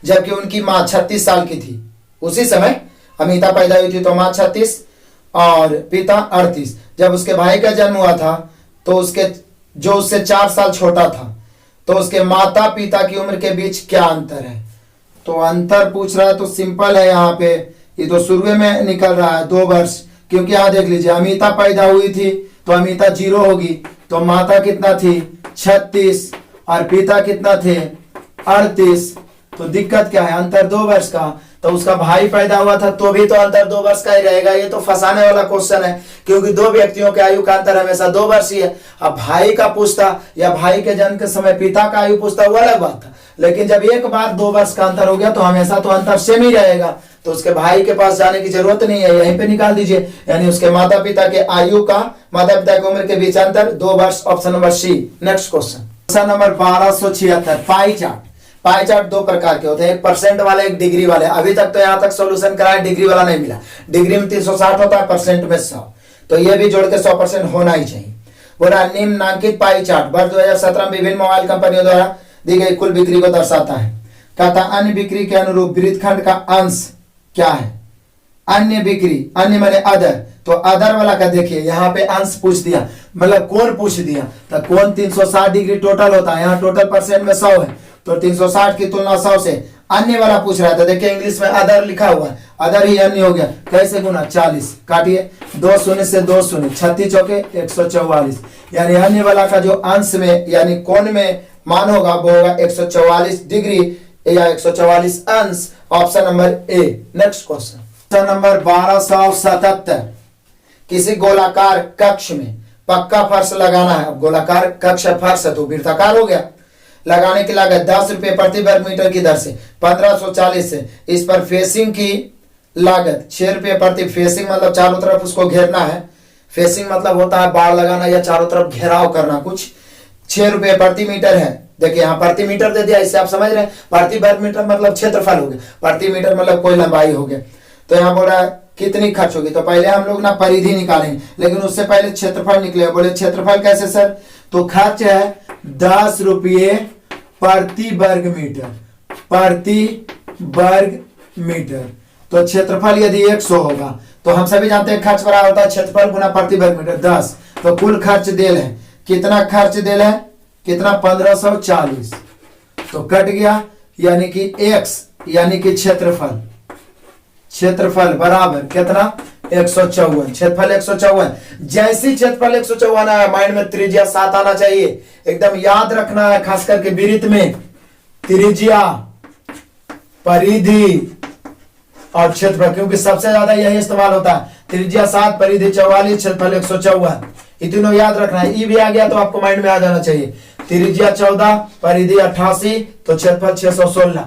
जबकि उनकी माँ 36 साल की थी, उसी समय अमिता पैदा हुई थी तो माँ 36 और पिता 38। जब उसके भाई का जन्म हुआ था तो उसके जो उससे 4 साल छोटा था तो उसके माता पिता की उम्र के बीच क्या अंतर है। तो अंतर पूछ रहा है तो सिंपल है, यहाँ पे ये तो शुरू में निकल रहा है 2 वर्ष, क्योंकि यहाँ देख लीजिए अमिता पैदा हुई थी तो अमिता 0 होगी, तो माता कितना थी 36 और पिता कितना थे 38। तो दिक्कत क्या है, अंतर 2 वर्ष का। तो उसका भाई पैदा हुआ था तो भी तो अंतर 2 वर्ष का ही रहेगा। ये तो फंसाने वाला क्वेश्चन है, क्योंकि 2 व्यक्तियों के आयु का अंतर हमेशा 2 वर्ष ही है। अब भाई का पूछता या भाई के जन्म के समय पिता का आयु पूछता, वो अलग बात था। लेकिन जब एक बार 2 वर्ष का अंतर हो गया तो हमेशा तो अंतर सेम ही रहेगा, तो उसके भाई के पास जाने की जरूरत नहीं है, यहीं पे निकाल दीजिए। यानी उसके माता पिता के आयु का, माता पिता की उम्र के बीच अंतर 2 वर्ष, option number C. Next question number 1276, pie chart. Pie chart 2 प्रकार के होते हैं, एक परसेंट वाले, एक डिग्री वाले। अभी तक तो यहाँ तक सॉल्यूशन कराया, डिग्री वाला नहीं मिला। डिग्री में 360 होता है, परसेंट में 100, तो ये भी जोड़ के 100% होना ही चाहिए। बोला निम्नलिखित पाई चार्ट वर्ष 2017 में विभिन्न मोबाइल कंपनियों द्वारा दी गई कुल बिक्री को दर्शाता है। कहता अन्य बिक्री के अनुरूप वृत्तखंड का अंश क्या है। अन्य बिक्री, अन्य माने अदर, तो अदर वाला का देखिए यहाँ पे अंश पूछ दिया, मतलब कोण पूछ दिया। तो कोण 360 डिग्री टोटल होता है, यहाँ टोटल परसेंट में 100 है, तो 360 की तुलना 100 से। अन्य वाला पूछ रहा था, देखिए इंग्लिश में अदर लिखा हुआ है, अदर ही अन्य हो गया। कैसे गुना 40, काटिए 2 शून्य से 2 शून्य, 36 चौके 144। यानी अन्य वाला का जो अंश में यानी कोण में मान होगा वो होगा 144 डिग्री या 144 अंश, option number A. Next question number 1277, किसी गोलाकार कक्ष में पक्का फर्श लगाना है। अब गोलाकार कक्ष फर्श है तो वृत्ताकार हो गया। लगाने की लागत 10 रुपये प्रति वर्ग मीटर की दर से 1540 से। इस पर फेसिंग की लागत 6 रुपये प्रति, फेसिंग मतलब चारों तरफ उसको घेरना है। फेसिंग मतलब होता है बाड़ लगाना या चारों तरफ घेराव करना कुछ। 6 रुपये प्रति मीटर है। देखिए यहाँ प्रति मीटर दे दिया, इससे आप समझ रहे हैं। प्रति वर्ग मीटर मतलब क्षेत्रफल हो गया, प्रति मीटर मतलब कोई लंबाई हो गया। तो यहाँ बोल रहा है कितनी खर्च होगी, तो पहले हम लोग ना परिधि निकालेंगे, लेकिन उससे पहले क्षेत्रफल निकले। बोले क्षेत्रफल कैसे सर, तो खर्च है 10 रुपये प्रति वर्ग मीटर, प्रति वर्ग मीटर। तो क्षेत्रफल यदि 100 होगा तो हम सभी जानते हैं खर्च बराबर होता है क्षेत्रफल गुना प्रति वर्ग मीटर 10। तो कुल खर्च देल है, कितना खर्च देल है, कितना 1540, तो कट गया, यानी कि x यानी कि क्षेत्रफल, क्षेत्रफल बराबर कितना 154, क्षेत्रफल 154। जैसी क्षेत्रफल 154 आया माइंड में त्रिज्या 7 आना चाहिए, एकदम याद रखना है, खास करके वृत्त में त्रिज्या, परिधि और क्षेत्रफल, क्योंकि सबसे ज्यादा यही इस्तेमाल होता है। त्रिज्या 7, परिधि 44, क्षेत्रफल 154, ये तीनों याद रखना है। ई भी आ गया तो आपको माइंड में आ जाना चाहिए। त्रिज्या 14, परिधि 88, तो क्षेत्रफल 616,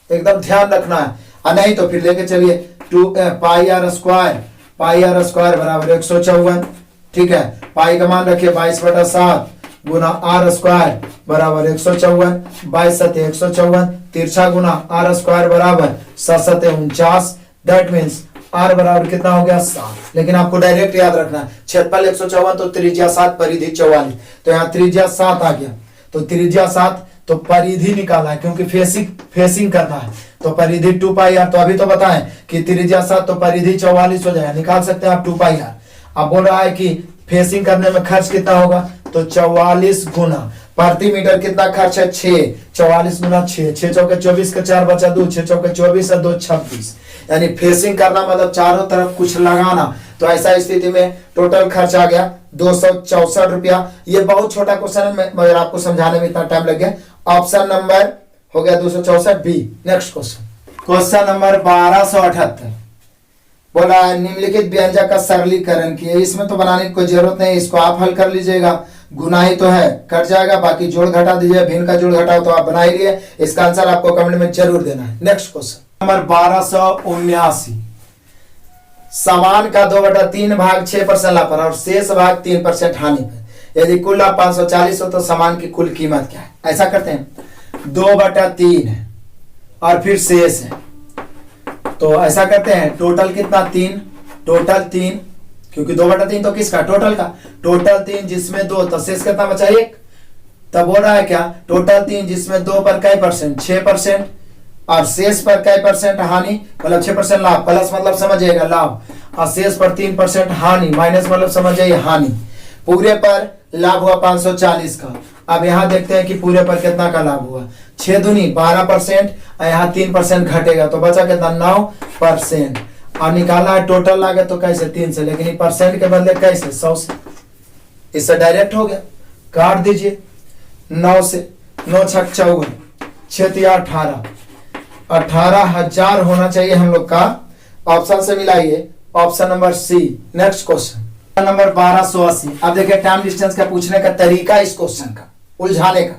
एकदम ध्यान रखना है। नहीं तो फिर लेके चलिए 2 पाई आर स्क्वायर बराबर 154, ठीक है। पाई का मान रखिए 22/7 गुना आर स्क्वायर बराबर 154, 22 सते 154, तिरछा गुना आर स्क्वायर बराबर 7 सते 49। दैट मीन्स आर बराबर कितना हो गया 7। लेकिन आपको डायरेक्ट याद रखना है, क्षेत्रफल 154 तो त्रिज्या 7, परिधि 44, तो यहाँ त्रिज्या 7 आ गया। तो त्रिज्या 7 तो परिधि निकालना है, क्योंकि फेसिंग करना है, तो परिधि 2 पाई आर। तो अभी तो बताएं कि त्रिज्या 7 तो परिधि 44 हो जाएगा, निकाल सकते हैं आप 2 पाई आर। अब बोल रहा है कि फेसिंग करने में खर्च कितना होगा, तो 44 गुना प्रति मीटर कितना खर्च है 6, 44 गुना 6, 6 चौके 24 का 4 बचा 2, 6 चौके 24 और 2 26। यानी फेसिंग करना मतलब चारों तरफ कुछ लगाना। तो ऐसा स्थिति में टोटल खर्च आ गया 264 रुपया। ये बहुत छोटा क्वेश्चन है, मगर आपको समझाने में इतना टाइम लग गया। ऑप्शन नंबर हो गया 264 बी। नेक्स्ट क्वेश्चन नंबर 1278, बोला निम्नलिखित व्यंजक का सरलीकरण किए। इसमें तो बनाने की कोई जरूरत नहीं, इसको आप हल कर लीजिएगा, गुना ही तो है, कट जाएगा, बाकी जोड़ घटा दीजिए। भिन्न का जोड़ घटाओ तो आप बना ही लिए। इसका आंसर आपको कमेंट में जरूर देना है। नेक्स्ट क्वेश्चन नंबर 1279, सामान का 2/3 भाग 6% लाभ पर और शेष भाग 3% हानि पर। यदि कुल लाभ 540 हो तो सामान की कुल कीमत क्या है। ऐसा करते हैं 2/3 है और फिर शेष है, तो ऐसा करते हैं टोटल कितना 3, टोटल 3, क्योंकि 2/3 तो किसका, टोटल का, टोटल 3 जिसमें 2, तो शेष कितना बचा 1। तब हो रहा है क्या, टोटल 3 जिसमें 2 पर कै परसेंट 6% और शेष पर कै परसेंट हानि, मतलब 6% लाभ, प्लस मतलब समझिएगा लाभ, और शेष पर 3% हानि, माइनस मतलब समझिए हानि। पूरे पर लाभ हुआ 540 का अब यहाँ देखते हैं कि पूरे पर कितना का लाभ हुआ। 6 दूनी 12% और यहाँ 3% घटेगा तो बचा कितना 9%। और निकालना है टोटल लागत तो कैसे 3 से, लेकिन परसेंट के बदले कैसे 100 से। इससे डायरेक्ट हो गया, काट दीजिए 9 से, 9 छक 54, 6 तिया 18, 18,000 होना चाहिए हम लोग का। ऑप्शन से मिलाइए, option number C. Next question number 1280। अब देखिए टाइम डिस्टेंस का पूछने का तरीका इस क्वेश्चन का उलझाने का।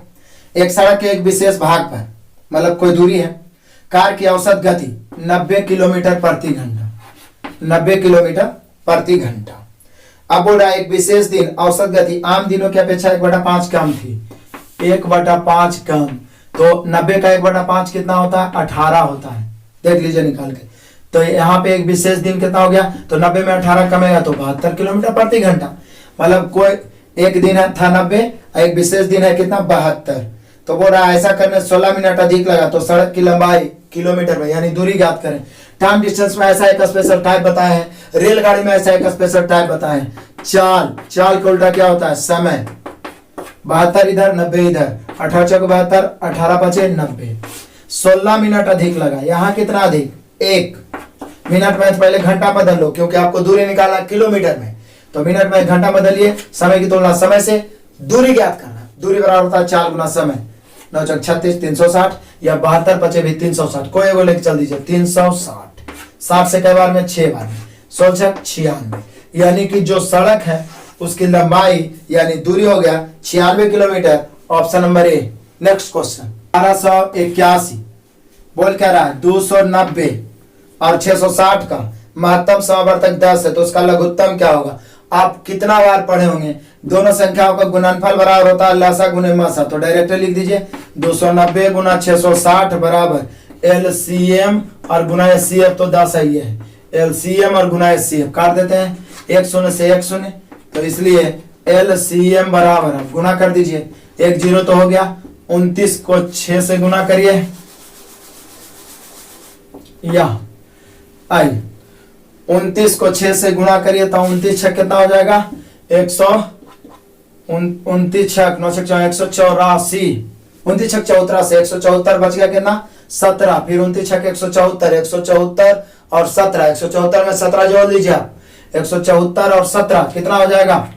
एक सड़क के एक विशेष भाग पर, मतलब कोई दूरी है, कार की औसत गति 90 किलोमीटर प्रति घंटा, 90 किलोमीटर प्रति घंटा। अब बोल रहा है एक विशेष दिन औसत गति आम दिनों की अपेक्षा 1/5 कम थी, 1/5 कम। तो 90 का 1/5 कितना होता है 18 होता है, देख लीजिए निकाल के। तो यहाँ पे एक विशेष दिन कितना हो गया, तो 90 में 18 कमेगा तो 72 किलोमीटर प्रति घंटा। मतलब कोई एक दिन है था 90, एक विशेष दिन है कितना 72। तो बोल रहा है ऐसा करने 16 मिनट अधिक लगा। तो सड़क की लंबाई किलोमीटर में यानी दूरी ज्ञात करें। टाइम डिस्टेंस में ऐसा एक स्पेशल टाइप बताए हैं, रेलगाड़ी में ऐसा एक स्पेशल टाइप बताए हैं। चाल, चाल का उल्टा क्या होता है समय। 72 इधर 90 इधर, 18 चौक 72, 18 पचे 90। 16 मिनट अधिक लगा। यहाँ कितना अधिक 1 मिनट में। पहले घंटा बदल लो क्योंकि आपको दूरी निकालना किलोमीटर में, तो मिनट में घंटा बदलिए। समय की तुलना समय से, दूरी ज्ञात करना। दूरी बराबर होता है 4 गुना समय। 9 चौक 36, 360 या 72 पचे भी 360। कोई एगो लेके चल दीजिए 360। 60 से कई बार में 6 बार में, 16 96। यानी कि जो सड़क है उसकी लंबाई यानी दूरी हो गया 96 kilometre. Option number A. Next question 1281। बोल क्या रहा है 290 और 660 का महत्तम समावर्तक 10 है तो उसका लघुत्तम क्या होगा। आप कितना बार पढ़े होंगे, दोनों संख्याओं का गुणनफल बराबर होता है लसा गुने मसा। तो डायरेक्ट लिख दीजिए 290 गुना 660 बराबर एलसीएम और गुना एचसीएफ। तो 10 है ये एलसीएम और गुना एचसीएफ। काट देते हैं 1 शून्य से 1 शून्य, तो इसलिए एलसीएम बराबर आप गुना कर दीजिए। 1 0 तो हो गया, 29 को 6 से गुना करिए, या आई 29 को 6 से गुणा करिए तो 29 छक कितना हो जाएगा 29 छक 9 छक 184, 29 छक 74 से 174 बच गया कितना 17। फिर 29 छक 174, 174 और 17, 174 में 17 जोड़ लीजिए आप। 174 और 17 कितना हो जाएगा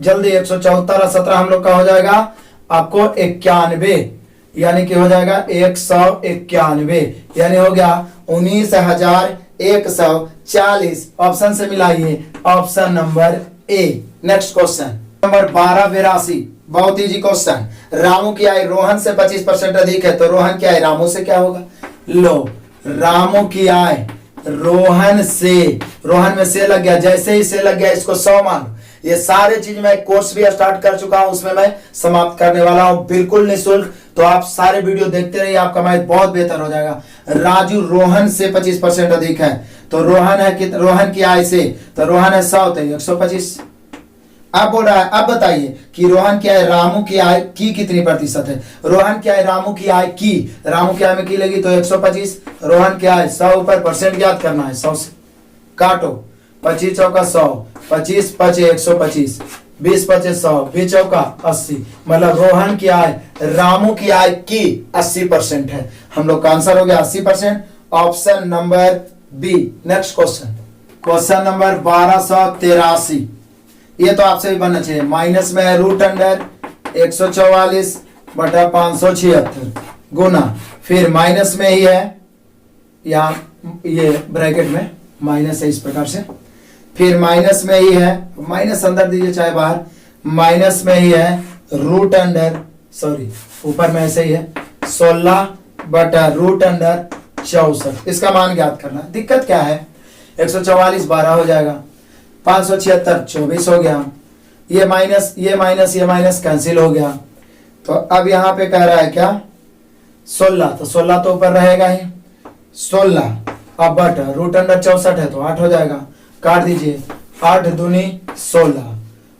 जल्दी, 174 और 17 हम लोग का हो जाएगा आपको 91, यानी कि हो जाएगा 191, यानी हो गया 19,140। ऑप्शन से मिलाइए, option number A. Next question number 1282। बहुत इजी क्वेश्चन। रामू की आय रोहन से 25% अधिक है तो रोहन की आय रामू से क्या होगा। लो, रामू की आय रोहन से, रोहन में से लग गया, जैसे ही से लग गया इसको 100 मान। ये सारे चीज मैं कोर्स भी स्टार्ट कर चुका हूं, उसमें मैं समाप्त करने वाला हूं बिल्कुल निःशुल्क। तो आप सारे वीडियो देखते रहिए, आपका मैथ बहुत बेहतर हो जाएगा। राजू रोहन से 25% अधिक है तो रोहन है कि रोहन की आय से, तो रोहन है 100 तो 125। अब बोल रहा है अब बताइए कि रोहन की आय रामू की आय की कितनी प्रतिशत है। रोहन की आय रामू की आय की, रामू की आय में की लगी तो 125, रोहन की आय 100 ऊपर परसेंट ज्ञात करना है 100 से। काटो 25 चौका 100, 25 पचे 125, 20 पचे 100, 20 चौका 80। मतलब रोहन की आय रामू की आय की 80% है। हम लोग का आंसर हो गया 80%, option number B. Next question, question number 1283। ये तो आपसे भी बनना चाहिए। माइनस में है रूट अंडर 144 बटा 576 गुना, फिर माइनस में ही है, यहाँ ये ब्रैकेट में माइनस है इस प्रकार से, फिर माइनस में ही है, माइनस अंदर दीजिए चाहे बाहर, माइनस में ही है रूट अंडर, सॉरी ऊपर में ऐसे ही है 16 बटा रूट अंडर 64। इसका मान ज्ञात करना। दिक्कत क्या है, 144 12 हो जाएगा, 576 24 हो गया, ये माइनस ये माइनस ये माइनस कैंसिल हो गया। तो अब यहाँ पे कह रहा है क्या 16, तो 16 तो ऊपर रहेगा ही, 16 अब बटा रूट अंडर 64 है तो 8 हो जाएगा। काट दीजिए 8 दूनी 16,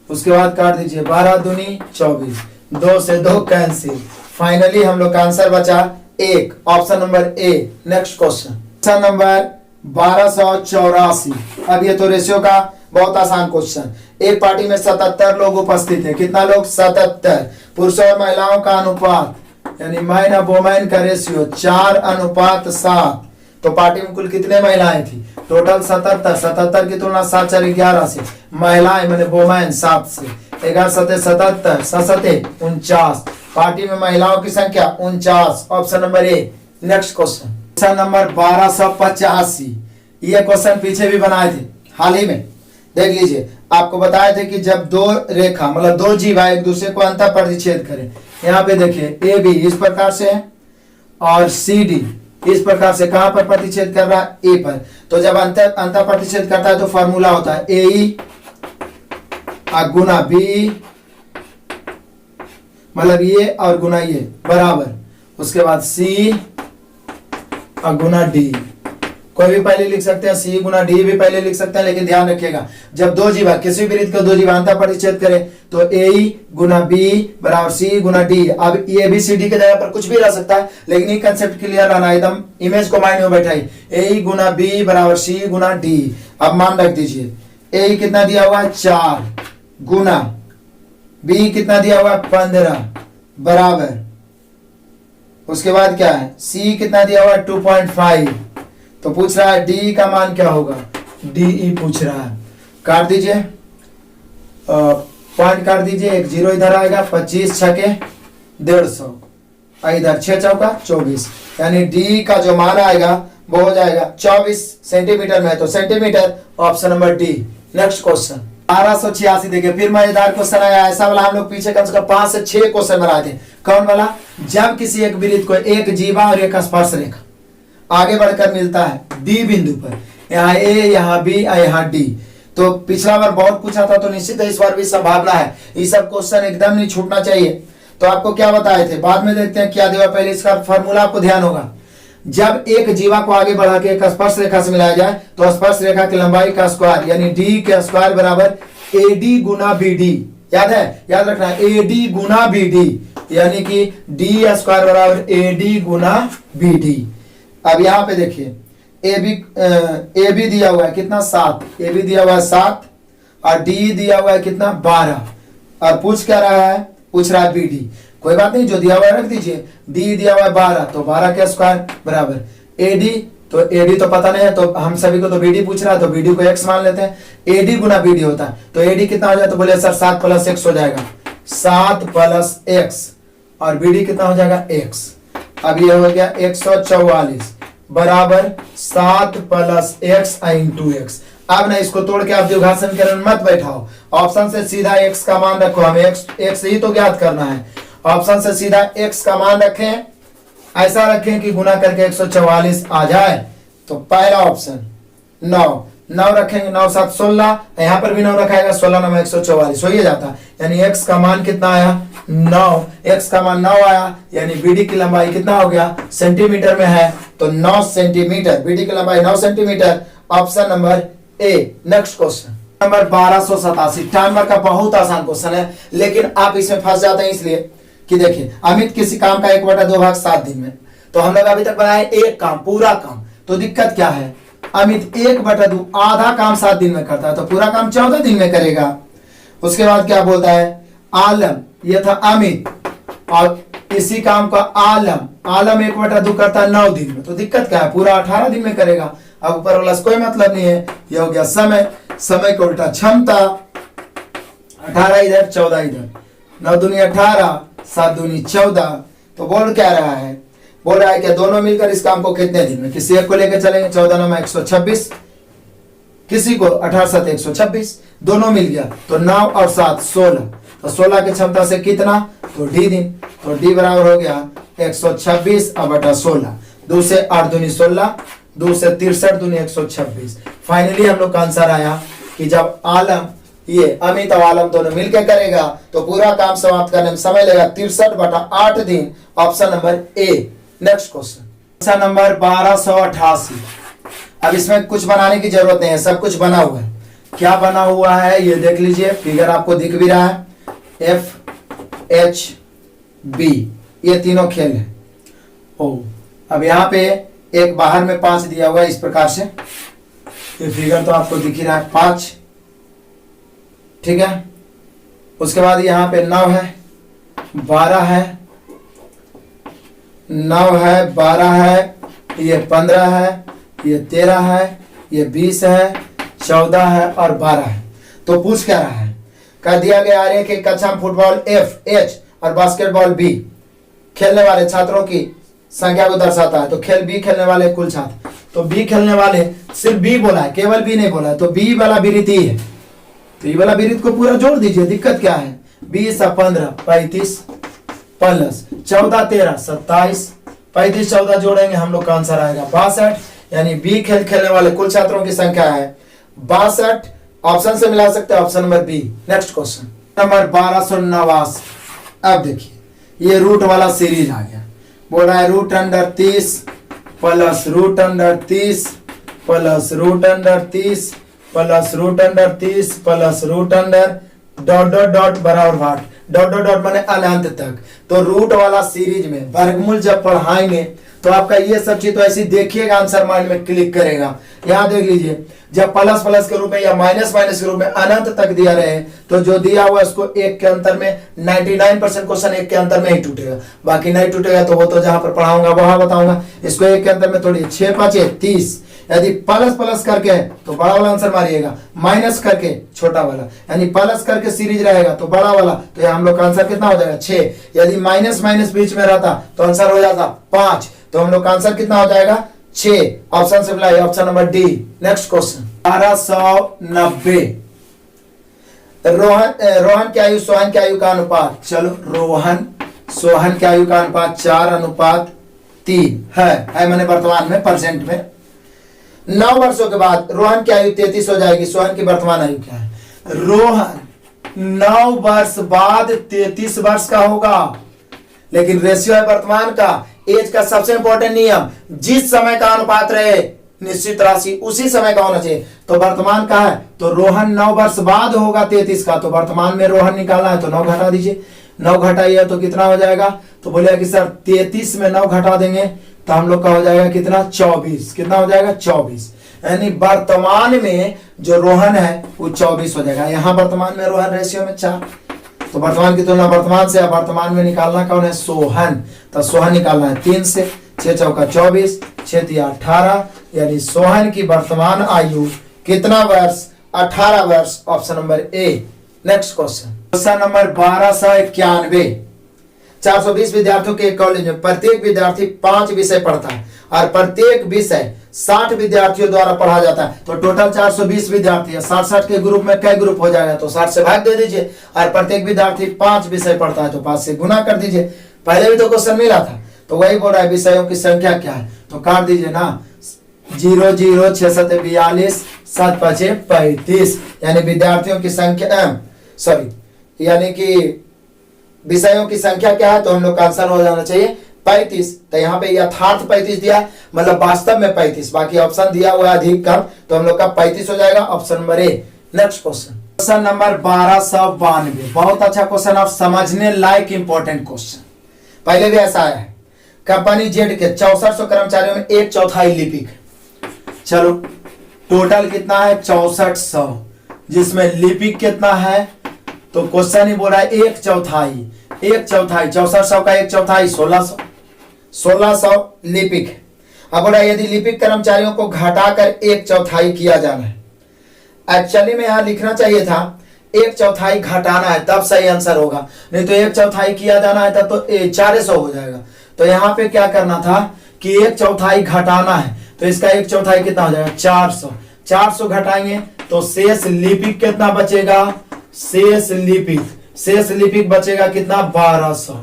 उसके बाद काट दीजिए 12 दूनी 24, 2 से 2 कैंसिल। फाइनली हम लोग का आंसर बचा 1, option number A. Next question, question number 1284। अब ये तो रेशियो का बहुत आसान क्वेश्चन। एक पार्टी में 77 लोग उपस्थित है। कितना लोग? 77। पुरुषों और महिलाओं का अनुपात यानी मैन और वोमेन का रेशियो 4:7। तो पार्टी में कुल कितने महिलाएं थी? टोटल 77। 77 की तुलना 7 4 11 से, महिलाएं मैंने वोमेन 7 से, 11 7 77 7 49। पार्टी में महिलाओं की संख्या 49। Option number A. Next question, question number 1285। ये क्वेश्चन पीछे भी बनाए थे हाल ही में, देख लीजिए। आपको बताए थे कि जब दो रेखा मतलब दो जीवा एक दूसरे को अंतर प्रतिच्छेद करें, यहाँ पे देखिए ए बी इस प्रकार से है और सी डी इस प्रकार से, कहां पर प्रतिच्छेद कर रहा है? ए पर। तो जब अंतर प्रतिच्छेद करता है तो फॉर्मूला होता है ए ई गुना बी, मतलब ये और गुना ये बराबर, उसके बाद सी गुना डी। कोई भी पहले लिख सकते हैं, सी गुना डी भी पहले लिख सकते हैं, लेकिन ध्यान रखिएगा जब दो जीवा किसी भी रीत को दो जीवा अंतर प्रतिच्छेद करें तो ए गुना बी बराबर सी गुना डी। अब ये भी सी डी के जगह पर कुछ भी रह सकता है, लेकिन ये कंसेप्ट क्लियर रहना, एकदम इमेज को माइंड में बैठाई। ए गुना बी बराबर सी गुना डी। अब मान रख दीजिए, ए कितना दिया हुआ है? 4 गुना बी कितना दिया हुआ है? 15 बराबर, उसके बाद क्या है? सी कितना दिया हुआ है? 2.5। तो पूछ रहा है डी का मान क्या होगा? डी ई पूछ रहा है। काट दीजिए, पॉइंट काट दीजिए, एक जीरो इधर आएगा, 25 छके 150, इधर 6 चौका 24, यानी डी का जो मान आएगा वो हो जाएगा 24 सेंटीमीटर में है, तो centimetre. Option number D. Next question 1286। देखिए फिर मजेदार क्वेश्चन आया। ऐसा वाला हम लोग पीछे कम से कम 5 से 6 क्वेश्चन बनाए थे। कौन वाला? जब किसी एक वृत्त को एक जीवा और एक स्पर्श रेखा आगे बढ़कर मिलता है डी बिंदु पर, यहाँ ए यहाँ बी यहाँ डी। तो पिछला बार बहुत पूछा था, तो निश्चित है इस बार भी संभावना है। ये सब क्वेश्चन एकदम नहीं छूटना चाहिए। तो आपको क्या बताए थे, बाद में देखते हैं क्या दिया। पहले इसका फॉर्मूला आपको ध्यान होगा। जब एक जीवा को आगे बढ़ा के एक स्पर्श रेखा से मिलाया जाए तो स्पर्श रेखा की लंबाई का स्क्वायर यानी डी के स्क्वायर बराबर ए डी गुना बी डी। याद है, याद रखना, ए डी गुना बी डी, यानी कि डी स्क्वायर बराबर ए डी गुना बी डी। अब यहाँ पे देखिए ए बी दिया हुआ है कितना? 7। ए बी दिया हुआ है 7 और डी दिया हुआ है कितना? 12। और पूछ क्या रहा है? पूछ रहा है बी डी। कोई बात नहीं, जो दिया हुआ है रख दीजिए। डी दिया हुआ है 12, तो 12 के स्क्वायर बराबर ए डी। तो ए डी तो पता नहीं है, तो हम सभी को तो बी डी पूछ रहा है, तो बी डी को एक्स मान लेते हैं। ए डी गुना बी डी होता है, तो ए डी कितना हो जाए? तो बोले सर 7 + x हो जाएगा, 7 + x, और बी डी कितना हो जाएगा? x। अब ये हो गया 144 बराबर 7 + x × x। अब ना इसको तोड़ के आप द्विघासन करने मत बैठाओ, ऑप्शन से सीधा x का मान रखो। हमें x ही तो ज्ञात करना है। ऑप्शन से सीधा x का मान रखें, ऐसा रखें कि गुना करके 144 आ जाए। तो पहला ऑप्शन 9 रखेंगे, 9 7 16, यहाँ पर भी 9 रखाएगा, 16 9 144 हो ही जाता। यानी x का मान कितना आया? 9। x का मान 9 आया, यानी बीडी की लंबाई कितना हो गया? सेंटीमीटर में है, तो 9 सेंटीमीटर। बीडी की लंबाई 9 centimetre. Option number A. Next question number 1287। Timer का बहुत आसान क्वेश्चन है, लेकिन आप इसमें फंस जाते हैं इसलिए कि देखिए अमित किसी काम का 1/2 भाग 7 दिन में, तो हम लोग अभी तक बनाए एक काम, पूरा काम। तो दिक्कत क्या है? अमित 1/2 आधा काम 7 दिन में करता है, तो पूरा काम 14 दिन में करेगा। उसके बाद क्या बोलता है? आलम, ये था अमित, और इसी काम का आलम 1/2 करता है 9 दिन में, तो दिक्कत क्या है? पूरा 18 दिन में करेगा। अब ऊपर वाला कोई मतलब नहीं है। ये हो गया समय, समय को उल्टा क्षमता, 18 इधर 14 इधर, 9 दूनी 18 7 दूनी 14। तो बोल क्या रहा है? बोल रहा है कि दोनों मिलकर इस काम को कितने दिन में? किसी एक को लेकर चलेंगे, 14 9 126, किसी को 18 7 126, दोनों मिल गया तो 9 और 7 16, तो 16 की क्षमता से कितना? तो डी दिन। तो डी बराबर हो गया 126 बटा 16, 2 से 8 दूनी 16, 2 से 63 दूनी 126। फाइनली हम लोग का आंसर आया कि जब आलम ये अमित और आलम दोनों मिलकर करेगा तो पूरा काम समाप्त करने में समय लगेगा 63/8 दिन। Option number A. Next question number 1288। अब इसमें कुछ बनाने की जरूरत नहीं है, सब कुछ बना हुआ है। क्या बना हुआ है ये देख लीजिए, फिगर आपको दिख भी रहा है, FHB, ये तीनों खेल है। अब यहाँ पे एक बाहर में 5 दिया हुआ है इस प्रकार से, ये फिगर तो आपको दिख ही रहा है, 5 ठीक है। उसके बाद यहाँ पे 9 है, 12 है, 9 है, 12 है, ये 15 है, ये 13 है, ये 20 है, 14 है और 12 है। तो पूछ क्या रहा है, कह दिया गया आर्य के कक्षा में फुटबॉल F H और बास्केटबॉल B खेलने वाले छात्रों की संख्या को दर्शाता है। तो बी खेलने वाले कुल छात्र, तो बी खेलने वाले सिर्फ बी बोला है, केवल बी नहीं बोला है, तो बी वाला विरित ही है। तो ये वाला विरित को पूरा जोड़ दीजिए, दिक्कत क्या है। 20 15 35 प्लस 14 13 27 35 14 जोड़ेंगे हम लोग का आंसर आएगा 62। यानी बी खेलने वाले कुल छात्रों की संख्या है 62। ऑप्शन से मिला सकते हैं, option number B. Next question number 1289। अब देखिए ये रूट वाला सीरीज आ गया, बोल रहा है root under 30 plus root under 30 plus root under 30 plus root under 30 plus root under dot dot dot बराबर भाट डॉट डॉट डॉट माने अनंत तक। तो रूट वाला सीरीज में वर्गमूल जब पढ़ाएंगे तो आपका ये सब चीज तो ऐसी देखिएगा, आंसर माइंड में क्लिक करेगा। यहाँ देख लीजिए, जब प्लस प्लस के रूप में या माइनस माइनस के रूप में अनंत तक दिया रहे तो जो दिया हुआ उसको एक के अंतर में 99% क्वेश्चन एक के अंतर में ही टूटेगा, बाकी नहीं टूटेगा। तो वो तो जहां पर पढ़ाऊंगा वहां बताऊंगा। इसको एक के अंतर में तोड़िए, 6 5 30। यदि प्लस प्लस करके है तो बड़ा वाला आंसर मारिएगा, माइनस करके छोटा वाला, यानी प्लस करके सीरीज रहेगा तो बड़ा वाला। तो यहाँ हम लोग का आंसर कितना हो जाएगा 6। यदि माइनस माइनस बीच में रहता तो आंसर हो जाता 5। तो हम लोग का आंसर कितना हो जाएगा 6। ऑप्शन से मिलाइए, option number D. Next question 1290। Rohan की आयु सोहन की आयु का अनुपात, चलो रोहन सोहन की आयु का अनुपात 4:3 है मैंने वर्तमान में परसेंट में। 9 वर्षों के बाद रोहन की आयु 33 हो जाएगी। सोहन की वर्तमान आयु क्या है? रोहन 9 वर्ष बाद 33 वर्ष का होगा, लेकिन रेशियो है वर्तमान का। एज का सबसे इंपॉर्टेंट नियम, जिस समय का अनुपात रहे निश्चित राशि उसी समय का होना चाहिए। तो वर्तमान का है तो रोहन 9 वर्ष बाद होगा 33 का, तो वर्तमान में रोहन निकालना है तो 9 घटा दीजिए। 9 घटाइए तो कितना हो जाएगा? तो बोलेगा कि सर 33 में 9 घटा देंगे तो हम लोग का हो जाएगा कितना 24। कितना हो जाएगा 24। यानी वर्तमान में जो रोहन है वो 24 हो जाएगा। यहाँ वर्तमान में रोहन रेशियो में 4, तो वर्तमान की तुलना वर्तमान से वर्तमान में निकालना कौन है? सोहन। तो सोहन निकालना है 3 से, 6 चौका 24, 6 तिया 18। यानी सोहन की वर्तमान आयु कितना वर्ष? 18 वर्ष। Option number A. Next question, question number 1291। 420 विद्यार्थियों के कॉलेज में प्रत्येक विद्यार्थी 5 विषय पढ़ता है और प्रत्येक विषय 60 विद्यार्थियों द्वारा पढ़ा जाता है। तो टोटल 420 विद्यार्थी है, 60 के ग्रुप में कई ग्रुप हो जाएगा? तो 60 से भाग दे दीजिए। और प्रत्येक विद्यार्थी 5 विषय पढ़ता है तो 5 से गुना कर दीजिए। पहले भी तो क्वेश्चन मिला था, तो वही बोल रहा है विषयों की संख्या क्या है, तो काट दीजिए ना। 0 0 6 7 42 7 5 35। यानी विद्यार्थियों की संख्या यानी कि विषयों की संख्या क्या है? तो हम लोग का आंसर हो जाना चाहिए 35। तो यहाँ पे यथार्थ 35 दिया, मतलब वास्तव में 35, बाकी ऑप्शन दिया हुआ है अधिक कम, तो हम लोग का 35 हो जाएगा। Option number A. Next question, question number 1292। बहुत अच्छा क्वेश्चन, आप समझने लायक इंपॉर्टेंट क्वेश्चन। पहले भी ऐसा आया है। कंपनी जेड के 6400 कर्मचारियों में 1/4 लिपिक। चलो टोटल कितना है? 6400, जिसमें लिपिक कितना है? तो क्वेश्चन ही बोल रहा है 1/4। 1/4 6400 का 1/4 1600। 1600 लिपिक। अब बोला यदि लिपिक कर्मचारियों को घटाकर 1/4 किया जाना है। एक्चुअली में यहां लिखना चाहिए था 1/4 घटाना है, तब सही आंसर होगा। नहीं तो 1/4 किया जाना है तब तो 400 हो जाएगा। तो यहाँ पे क्या करना था कि 1/4 घटाना है, तो इसका 1/4 कितना हो जाएगा? 400। 400 घटाएंगे तो शेष लिपिक कितना बचेगा? शेष लिपिक बचेगा कितना? 1200।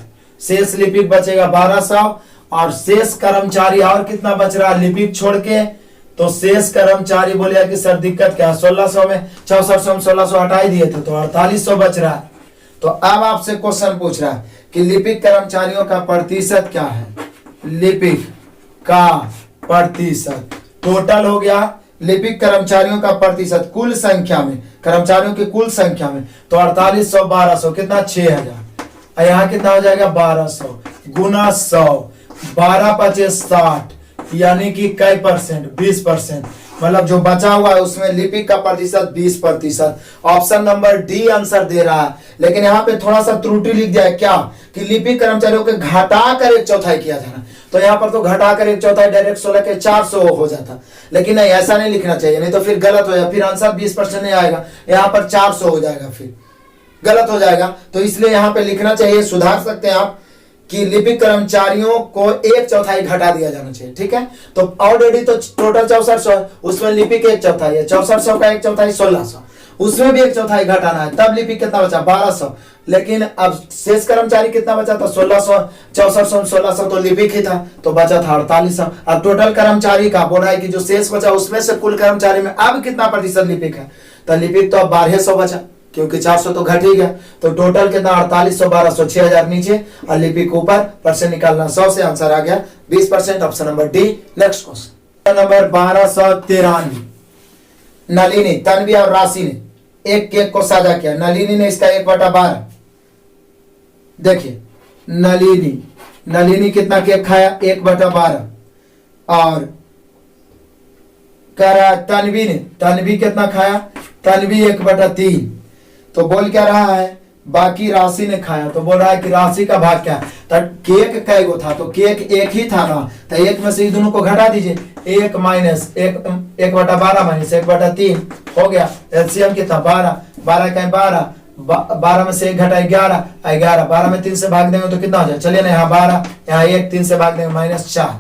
शेष लिपिक बचेगा 1200। और शेष कर्मचारी और कितना बच रहा है लिपिक छोड़ के? तो शेष कर्मचारी बोले कि सर दिक्कत क्या है? 1600 में 6400 में 1600 हटा ही दिए थे तो 4800 बच रहा है। तो अब आपसे क्वेश्चन पूछ रहा है कि लिपिक कर्मचारियों का प्रतिशत क्या है? लिपिक का प्रतिशत टोटल हो गया, लिपिक कर्मचारियों का प्रतिशत कुल संख्या में, कर्मचारियों की कुल संख्या में, तो 4800 1200 कितना? 6000। यहाँ कितना हो जाएगा? 1200 गुना 100, 12 × 5 = 60, यानी कि कई परसेंट? 20%। मतलब जो बचा हुआ है उसमें लिपिक का प्रतिशत 20%। ऑप्शन नंबर डी आंसर दे रहा है, लेकिन यहाँ पे थोड़ा सा त्रुटि लिख दिया है क्या कि लिपिक कर्मचारियों के घटा कर 1/4 किया जाना, तो यहाँ पर तो घटा कर 1/4 डायरेक्ट 16 के 400 हो जाता, लेकिन नहीं ऐसा नहीं लिखना चाहिए, नहीं तो फिर गलत हो जाएगा, फिर आंसर 20% नहीं आएगा, यहाँ पर 400 हो जाएगा, फिर गलत हो जाएगा। तो इसलिए यहाँ पे लिखना चाहिए, सुधार सकते हैं आप कि लिपिक कर्मचारियों को 1/4 घटा दिया जाना चाहिए। ठीक है, तो ऑलरेडी तो टोटल 6400 है, उसमें लिपिक 1/4 है, 6400 का 1/4 1600, उसमें भी 1/4 घटाना है, तब लिपिक कितना बचा 1200, लेकिन अब शेष कर्मचारी कितना बचा था 1600, 6400 1600 तो लिपिक ही था, तो बचा था 4800। अब टोटल कर्मचारी का बोल रहा है कि जो शेष बचा उसमें से कुल कर्मचारी में अब कितना प्रतिशत लिपिक है, तो लिपिक तो अब 1200 बचा, क्योंकि 400 तो घट ही गया, तो टोटल कितना 4800 1200 6000 नीचे और लिपिक ऊपर, परसेंट निकालना 100 से, आंसर आ गया 20%, option number D. Next question number 1293, Nalini, Tanvi और राशि ने एक केक को साझा किया, नलिनी ने इसका 1/12, देखिए नलिनी कितना केक खाया 1/12, और कह रहा है तन्वी कितना खाया, तन्वी 1/3, तो बोल क्या रहा है बाकी राशि ने खाया, तो बोल रहा है कि राशि का भाग क्या है, तो केक कै गो था, तो केक एक ही था ना, तो एक में से दोनों को घटा दीजिए, 1 माइनस 1/12 माइनस 1/3 हो गया, एलसीएम कितना 12, 12 का 12, 12 में से 1 घटा 11, 11, 12 में 3 से भाग देंगे तो कितना हो जाए, चलिए ना यहाँ 12, यहाँ 1 3 से भाग देंगे -4,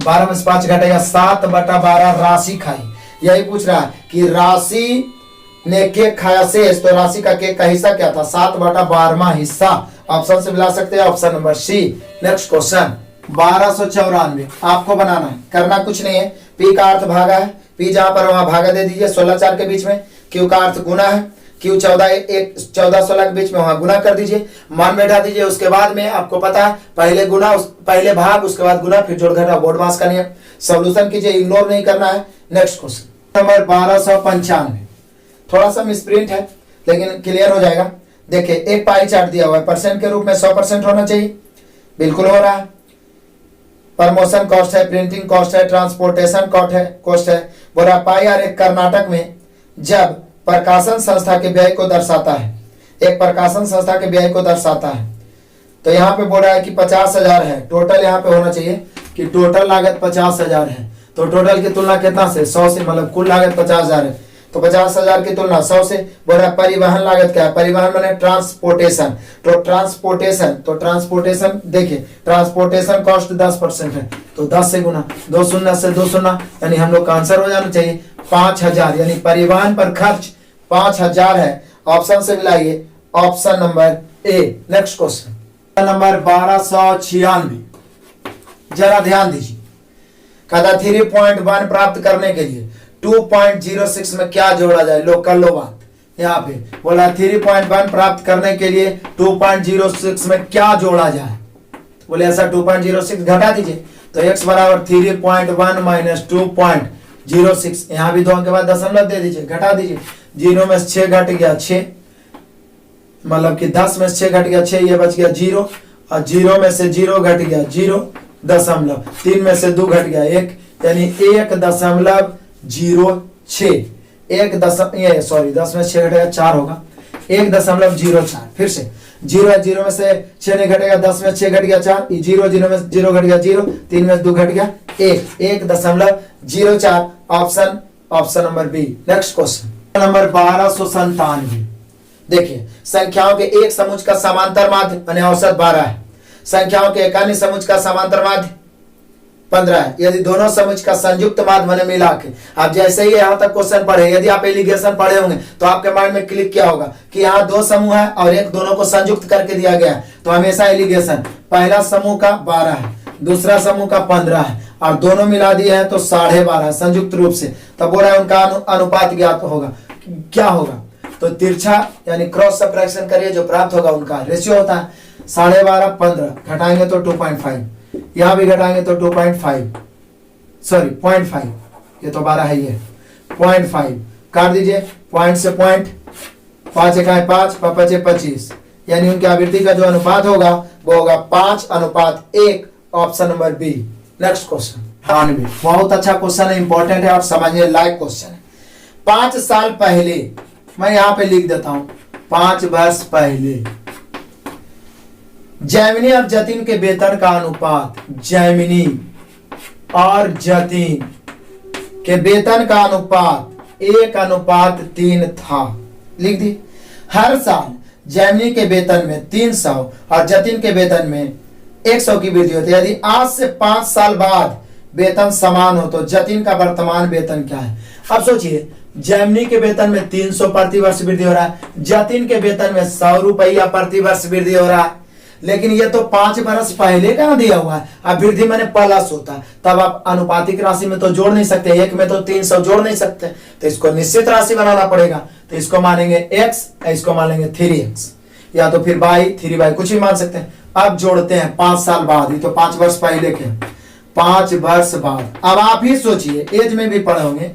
12 में से 5 घटेगा 7/12 राशि खाई। यही पूछ रहा है कि राशि ने केक खाया शेष, तो राशि का केक का हिस्सा क्या था 7/12वां हिस्सा, ऑप्शन से मिला सकते हैं, option number C. Next question 1294, आपको बनाना है, करना कुछ नहीं है, पी का अर्थ भागा है, पी जहां पर वहां भागा दे दीजिए 16 4 के बीच में, क्यू का अर्थ गुना है, क्यू 14 16 के बीच में वहां गुना कर दीजिए, मान बैठा दीजिए, उसके बाद में आपको पता है पहले गुना पहले भाग उसके बाद गुना फिर जोड़ घटा, बोर्ड मास का नियम, सॉल्यूशन कीजिए, इग्नोर नहीं करना है। नेक्स्ट क्वेश्चन नंबर 1295, थोड़ा सा मिसप्रिंट है लेकिन क्लियर हो जाएगा। देखिए एक पाई चार्ट दिया हुआ है, परसेंट के रूप में 100% होना चाहिए, बिल्कुल हो रहा है, प्रमोशन कॉस्ट है, प्रिंटिंग कॉस्ट है, ट्रांसपोर्टेशन कॉस्ट है, बोला पाई आर एक कर्नाटक में जब प्रकाशन संस्था के व्यय को दर्शाता है, एक प्रकाशन संस्था के व्यय को दर्शाता है, तो यहाँ पे बोल रहा है कि 50,000 है, टोटल यहाँ पे होना चाहिए कि टोटल लागत 50,000 है, तो टोटल की तुलना कितना से 100 से, मतलब कुल लागत 50,000 है, तो 50,000 की तुलना 100 से, बोल रहा परिवहन लागत क्या है, परिवहन माने ट्रांसपोर्टेशन, तो ट्रांसपोर्टेशन देखिए ट्रांसपोर्टेशन कॉस्ट 10% है, तो 10 से गुना, 2 शून्य से 2 शून्य, यानी हम लोग का आंसर हो जाना चाहिए 5,000, यानी परिवहन पर खर्च 5,000 है, ऑप्शन से मिलाइए, option number A. Next question number 1296, जरा ध्यान दीजिए, कदा 3.1 प्राप्त करने के लिए 2.06 में क्या जोड़ा जाए, लो कर लो बात, यहाँ पे बोला 3.1 प्राप्त करने के लिए 2.06 में क्या जोड़ा जाए, बोले ऐसा 2.06 घटा दीजिए, तो x बराबर 3.1 माइनस 2.06, यहाँ भी 2 के बाद दशमलव दे दीजिए, घटा दीजिए, 0 में से 6 घट गया 6, मतलब कि 10 में से 6 घट गया 6, ये बच गया 0, और 0 में से 0 घट गया 0 दशमलव, 3 में से 2 घट गया 1, यानी 1.06, 10 में 6 घटेगा 4 होगा, 1.04, फिर से 0 है, 0 में से 6 नहीं घटेगा, 10 में 6 घट गया 4, 0 में 0 घट गया 0, 3 में 2 घट गया 1, 1.04, option number B. Next question number 1297, देखिए संख्याओं के एक समुच्चय का समांतर माध्य यानी औसत 12 है, संख्याओं के एक अन्य समुच्चय का समांतर माध्य 15 है, यदि दोनों समुच्चय का संयुक्त माध्य मैंने मिला के, आप जैसे ही यहाँ तक क्वेश्चन पढ़े, यदि आप एलिगेशन पढ़े होंगे तो आपके माइंड में क्लिक क्या होगा कि यहाँ 2 समूह है और एक दोनों को संयुक्त करके दिया गया है, तो हमेशा एलिगेशन पहला समूह का 12 है, दूसरा समूह का 15 है, और दोनों मिला दिए हैं तो 12.5 संयुक्त रूप से, तब बोला है उनका अनुपात ज्ञात होगा, क्या होगा, तो तिरछा यानी क्रॉस सब्ट्रैक्शन करिए, जो प्राप्त होगा उनका रेशियो होता है 12.5 15, घटाएंगे तो 2.5, यहां भी घटाएंगे तो 2.5, सॉरी 0.5, ये तो 12 है, ये 0.5 काट दीजिए, पॉइंट से पॉइंट, 5 1 5 5 25, यानी उनकी आवृत्ति का जो अनुपात होगा वो होगा 5:1, option number B. Next question 98। बहुत अच्छा क्वेश्चन है, इंपॉर्टेंट है और समझने लायक क्वेश्चन है। 5 साल पहले, मैं यहां पे लिख देता हूं, 5 वर्ष पहले जैमिनी और जतिन के वेतन का अनुपात, जैमिनी और जतिन के वेतन का अनुपात 1:3 था। लिख दी। हर साल जैमिनी के वेतन में 300 और जतिन के वेतन में 100 की वृद्धि होती है। यदि आज से 5 साल बाद वेतन समान हो तो जतिन का वर्तमान वेतन क्या है? अब सोचिए, जैमिनी के वेतन में 300 प्रति वर्ष वृद्धि हो रहा है, जतिन के वेतन में 100 रुपया प्रति वर्ष वृद्धि हो रहा है, लेकिन ये तो 5 वर्ष पहले का दिया हुआ है। अब वृद्धि मैंने प्लस होता है, तब आप अनुपातिक राशि में तो जोड़ नहीं सकते, एक में तो 300 जोड़ नहीं सकते, तो इसको निश्चित राशि बनाना पड़ेगा। तो इसको मानेंगे x, इसको मानेंगे 3x, या तो फिर y 3y, कुछ भी मान सकते हैं। अब जोड़ते हैं 5 साल बाद, ये तो 5 वर्ष पहले के, 5 वर्ष बाद। अब आप ही सोचिए, एज में भी पढ़े होंगे,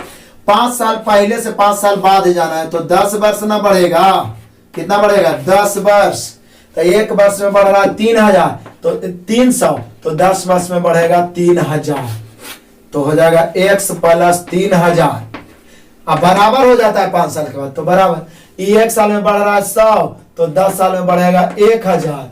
5 साल पहले से 5 साल बाद जाना है तो 10 वर्ष ना बढ़ेगा, कितना बढ़ेगा? 10 वर्ष। तो 1 वर्ष में बढ़ रहा है 3000, तो 300, तो 10 वर्ष में बढ़ेगा 3000, तो हो जाएगा x + 3000। अब बराबर हो जाता है 5 साल के बाद, तो बराबर। ये 1 साल में बढ़ रहा है 100, तो 10 साल में बढ़ेगा 1000,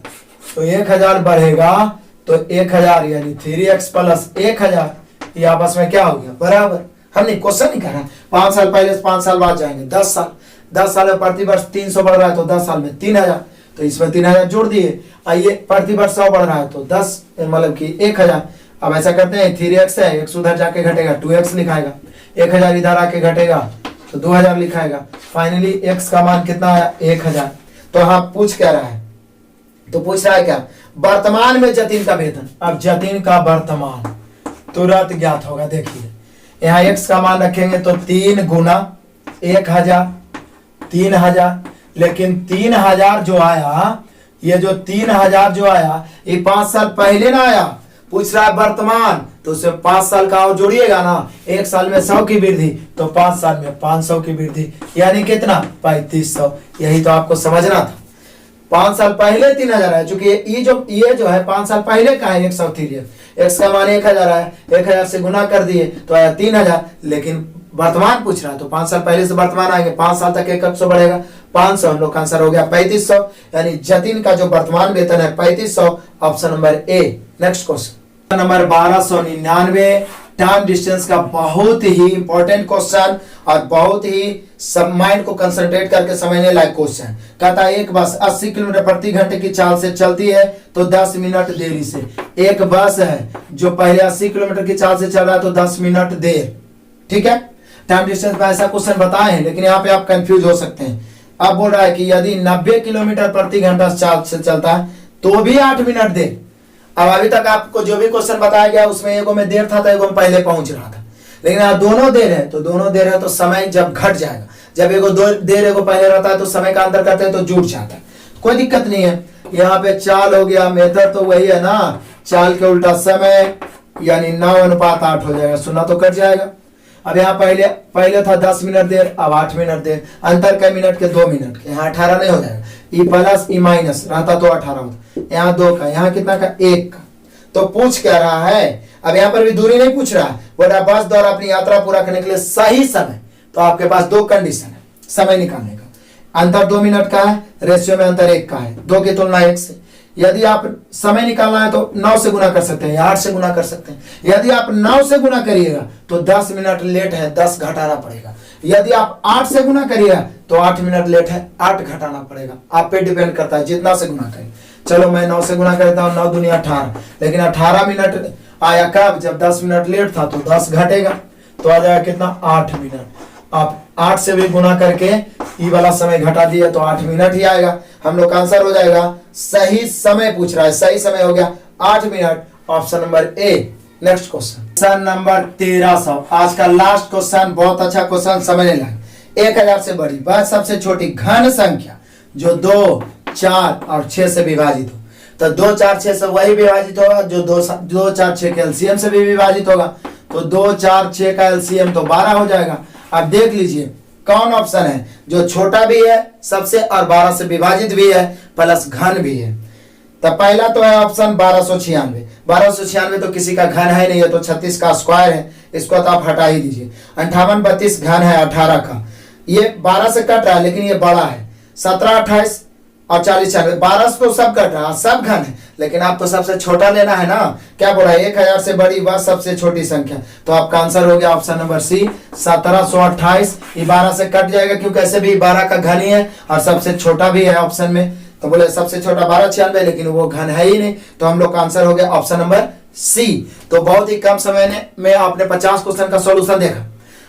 तो 1000 बढ़ेगा, तो 1000 यानी 3x + 1000, ये आपस में क्या हो गया? बराबर। हमने क्वेश्चन नहीं करा, 5 साल पहले से 5 साल बाद जाएंगे, 10 साल, 10 साल में प्रति वर्ष 300 बढ़ रहा है, तो 10 साल में 3000, तो इसमें 3000 जोड़ दिए। आइए, प्रति वर्ष 100 बढ़ रहा है तो 10 मतलब कि 1000। अब ऐसा करते हैं, 3x है, x उधर जाके घटेगा, 2x लिखाएगा, 1000 इधर आके घटेगा तो 2000 लिखाएगा। फाइनली x का मान कितना है? 1000। तो हाँ, पूछ क्या रहा है? तो पूछ रहा है क्या? वर्तमान में जतिन का वेतन। अब जतिन का वर्तमान तुरंत ज्ञात होगा। देखिए, यहाँ x का मान रखेंगे तो 3 × 1000, 3000, लेकिन 3000 जो आया, ये जो 3000 जो आया, ये 5 साल पहले ना आया। पूछ रहा है वर्तमान, तो उसे 5 साल का और जोड़िएगा ना, 1 साल में 100 की वृद्धि, तो 5 साल में 500 की वृद्धि, यानी कितना? 3500। यही तो आपको समझना था। 5 साल पहले 3000 है, चूंकि ये जो है 5 साल पहले का है, 103, x का मान 1000 है, 1000 से गुना कर दिए तो आया 3000, लेकिन वर्तमान पूछ रहा है तो 5 साल पहले से वर्तमान आएंगे, 5 साल तक 100 बढ़ेगा, 500, हम लोग का आंसर हो गया 3500, यानी जतिन का जो वर्तमान वेतन है 3500, option number A. Next question number 1299, time distance का बहुत ही इंपॉर्टेंट क्वेश्चन और बहुत ही सब माइंड को कंसंट्रेट करके समझने लायक क्वेश्चन। कहता है, एक बस 80 किलोमीटर प्रति घंटे की चाल से चलती है तो 10 मिनट देरी से। एक बस है जो पहले 80 किलोमीटर की चाल से चल रहा है तो 10 मिनट देर। ठीक है, टाइम डिस्टेंस में ऐसा क्वेश्चन बताए हैं, लेकिन यहाँ पे आप कंफ्यूज हो सकते हैं। अब बोल रहा है कि यदि 90 किलोमीटर प्रति घंटा चाल से चलता है तो भी 8 मिनट देर। अब अभी तक आपको जो भी क्वेश्चन बताया गया उसमें एगो में देर था तो एगो में पहले पहुंच रहा था, लेकिन यहाँ दोनों देर है, तो दोनों देर है तो समय जब घट जाएगा, जब एगो देर एगो पहले रहता है तो समय का अंतर करते हैं तो जुड़ जाता है, कोई दिक्कत नहीं है। यहाँ पे चाल हो गया, मेथड तो वही है ना, चाल के उल्टा समय, यानी 9:8 हो जाएगा, सुना तो कट जाएगा। अब यहाँ पहले था 10 मिनट देर, अब 8 मिनट देर, अंतर कई मिनट के? 2 मिनट के। यहाँ 18 नहीं हो जाएगा, ई प्लस ई माइनस रहता तो 18 होता, यहाँ 2 का, यहाँ कितना का? 1 का। तो पूछ क्या रहा है? अब यहाँ पर भी दूरी नहीं पूछ रहा है, बोल रहा बस द्वारा अपनी यात्रा पूरा करने के लिए सही समय। तो आपके पास 2 कंडीशन है समय निकालने का, अंतर 2 मिनट का है, रेशियो में अंतर 1 का है, 2 की तुलना 1 से। यदि आप समय निकालना है तो 9 से गुना कर सकते हैं या 8 से गुना कर सकते हैं। यदि आप 9 से गुना करिएगा तो 10 मिनट लेट है, 10 घटाना पड़ेगा। यदि आप 8 से गुना करिएगा तो 8 मिनट लेट है, 8 घटाना पड़ेगा। आप पे डिपेंड करता है जितना से गुना करें। चलो मैं 9 से गुना करता हूँ, 9 दूनी 18, लेकिन 18 मिनट आया कब? जब 10 मिनट लेट था, तो 10 घटेगा तो आ जाएगा कितना? 8 मिनट। आप 8 से भी गुना करके ई वाला समय घटा दिया तो 8 मिनट ही आएगा। हम लोग का आंसर हो जाएगा, सही समय पूछ रहा है, सही समय हो गया 8 minute, option number A. Next question number 1300, आज का लास्ट क्वेश्चन, बहुत अच्छा क्वेश्चन, समझने लगे। 1000 से बड़ी व सबसे छोटी घन संख्या जो 2, 4 और 6 से विभाजित हो। तो 2, 4, 6 से वही विभाजित होगा जो 2, 4, 6 के एलसीएम से भी विभाजित होगा। तो 2, 4, 6 का एलसीएम तो 12 हो जाएगा। अब देख लीजिए कौन ऑप्शन है जो छोटा भी है सबसे और 12 से विभाजित भी है प्लस घन भी है। तो पहला तो है ऑप्शन 1296। 1296 तो किसी का घन है नहीं है, तो 36 का स्क्वायर है, इसको तो आप हटा ही दीजिए। 58 32 घन है 18 का, ये 12 से कट रहा है लेकिन ये बड़ा है। 17 28 और 40 96, 12 से तो सब कट रहा, सब घन है, लेकिन आपको सबसे छोटा लेना है ना। क्या बोला, 1000 से बड़ी वह सबसे छोटी संख्या। तो आपका आंसर हो गया ऑप्शन नंबर सी 1728। ये 12 से कट जाएगा क्योंकि ऐसे भी 12 का घन ही है और सबसे छोटा भी है ऑप्शन में। तो बोले सबसे छोटा 1296, लेकिन वो घन है ही नहीं, तो हम लोग का आंसर हो गया ऑप्शन नंबर सी। तो बहुत ही कम समय में आपने 50 क्वेश्चन का सोल्यूशन देखा।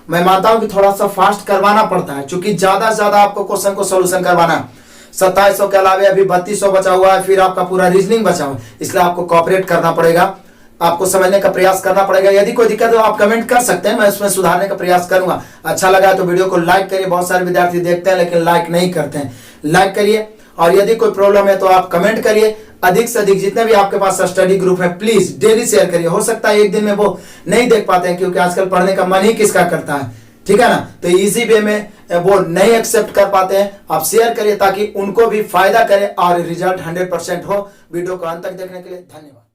मैं मानता हूं कि थोड़ा सा फास्ट करवाना पड़ता है, क्योंकि ज्यादा से ज्यादा आपको क्वेश्चन को सोल्यूशन करवाना है। 2700 के अलावा अभी 3200 बचा हुआ है, फिर आपका पूरा रीजनिंग बचा हुआ है, इसलिए आपको कॉपरेट करना पड़ेगा, आपको समझने का प्रयास करना पड़ेगा। यदि कोई दिक्कत हो आप कमेंट कर सकते हैं, मैं उसमें सुधारने का प्रयास करूंगा। अच्छा लगा तो वीडियो को लाइक करिए। बहुत सारे विद्यार्थी देखते हैं लेकिन लाइक नहीं करते हैं, लाइक करिए। और यदि कोई प्रॉब्लम है तो आप कमेंट करिए। अधिक से अधिक जितने भी आपके पास स्टडी ग्रुप है प्लीज डेली शेयर करिए। हो सकता है एक दिन में वो नहीं देख पाते हैं, क्योंकि आजकल पढ़ने का मन ही किसका करता है, ठीक है ना। तो इजी वे में वो नहीं एक्सेप्ट कर पाते हैं, आप शेयर करिए ताकि उनको भी फायदा करे और रिजल्ट 100% हो। वीडियो को अंत तक देखने के लिए धन्यवाद।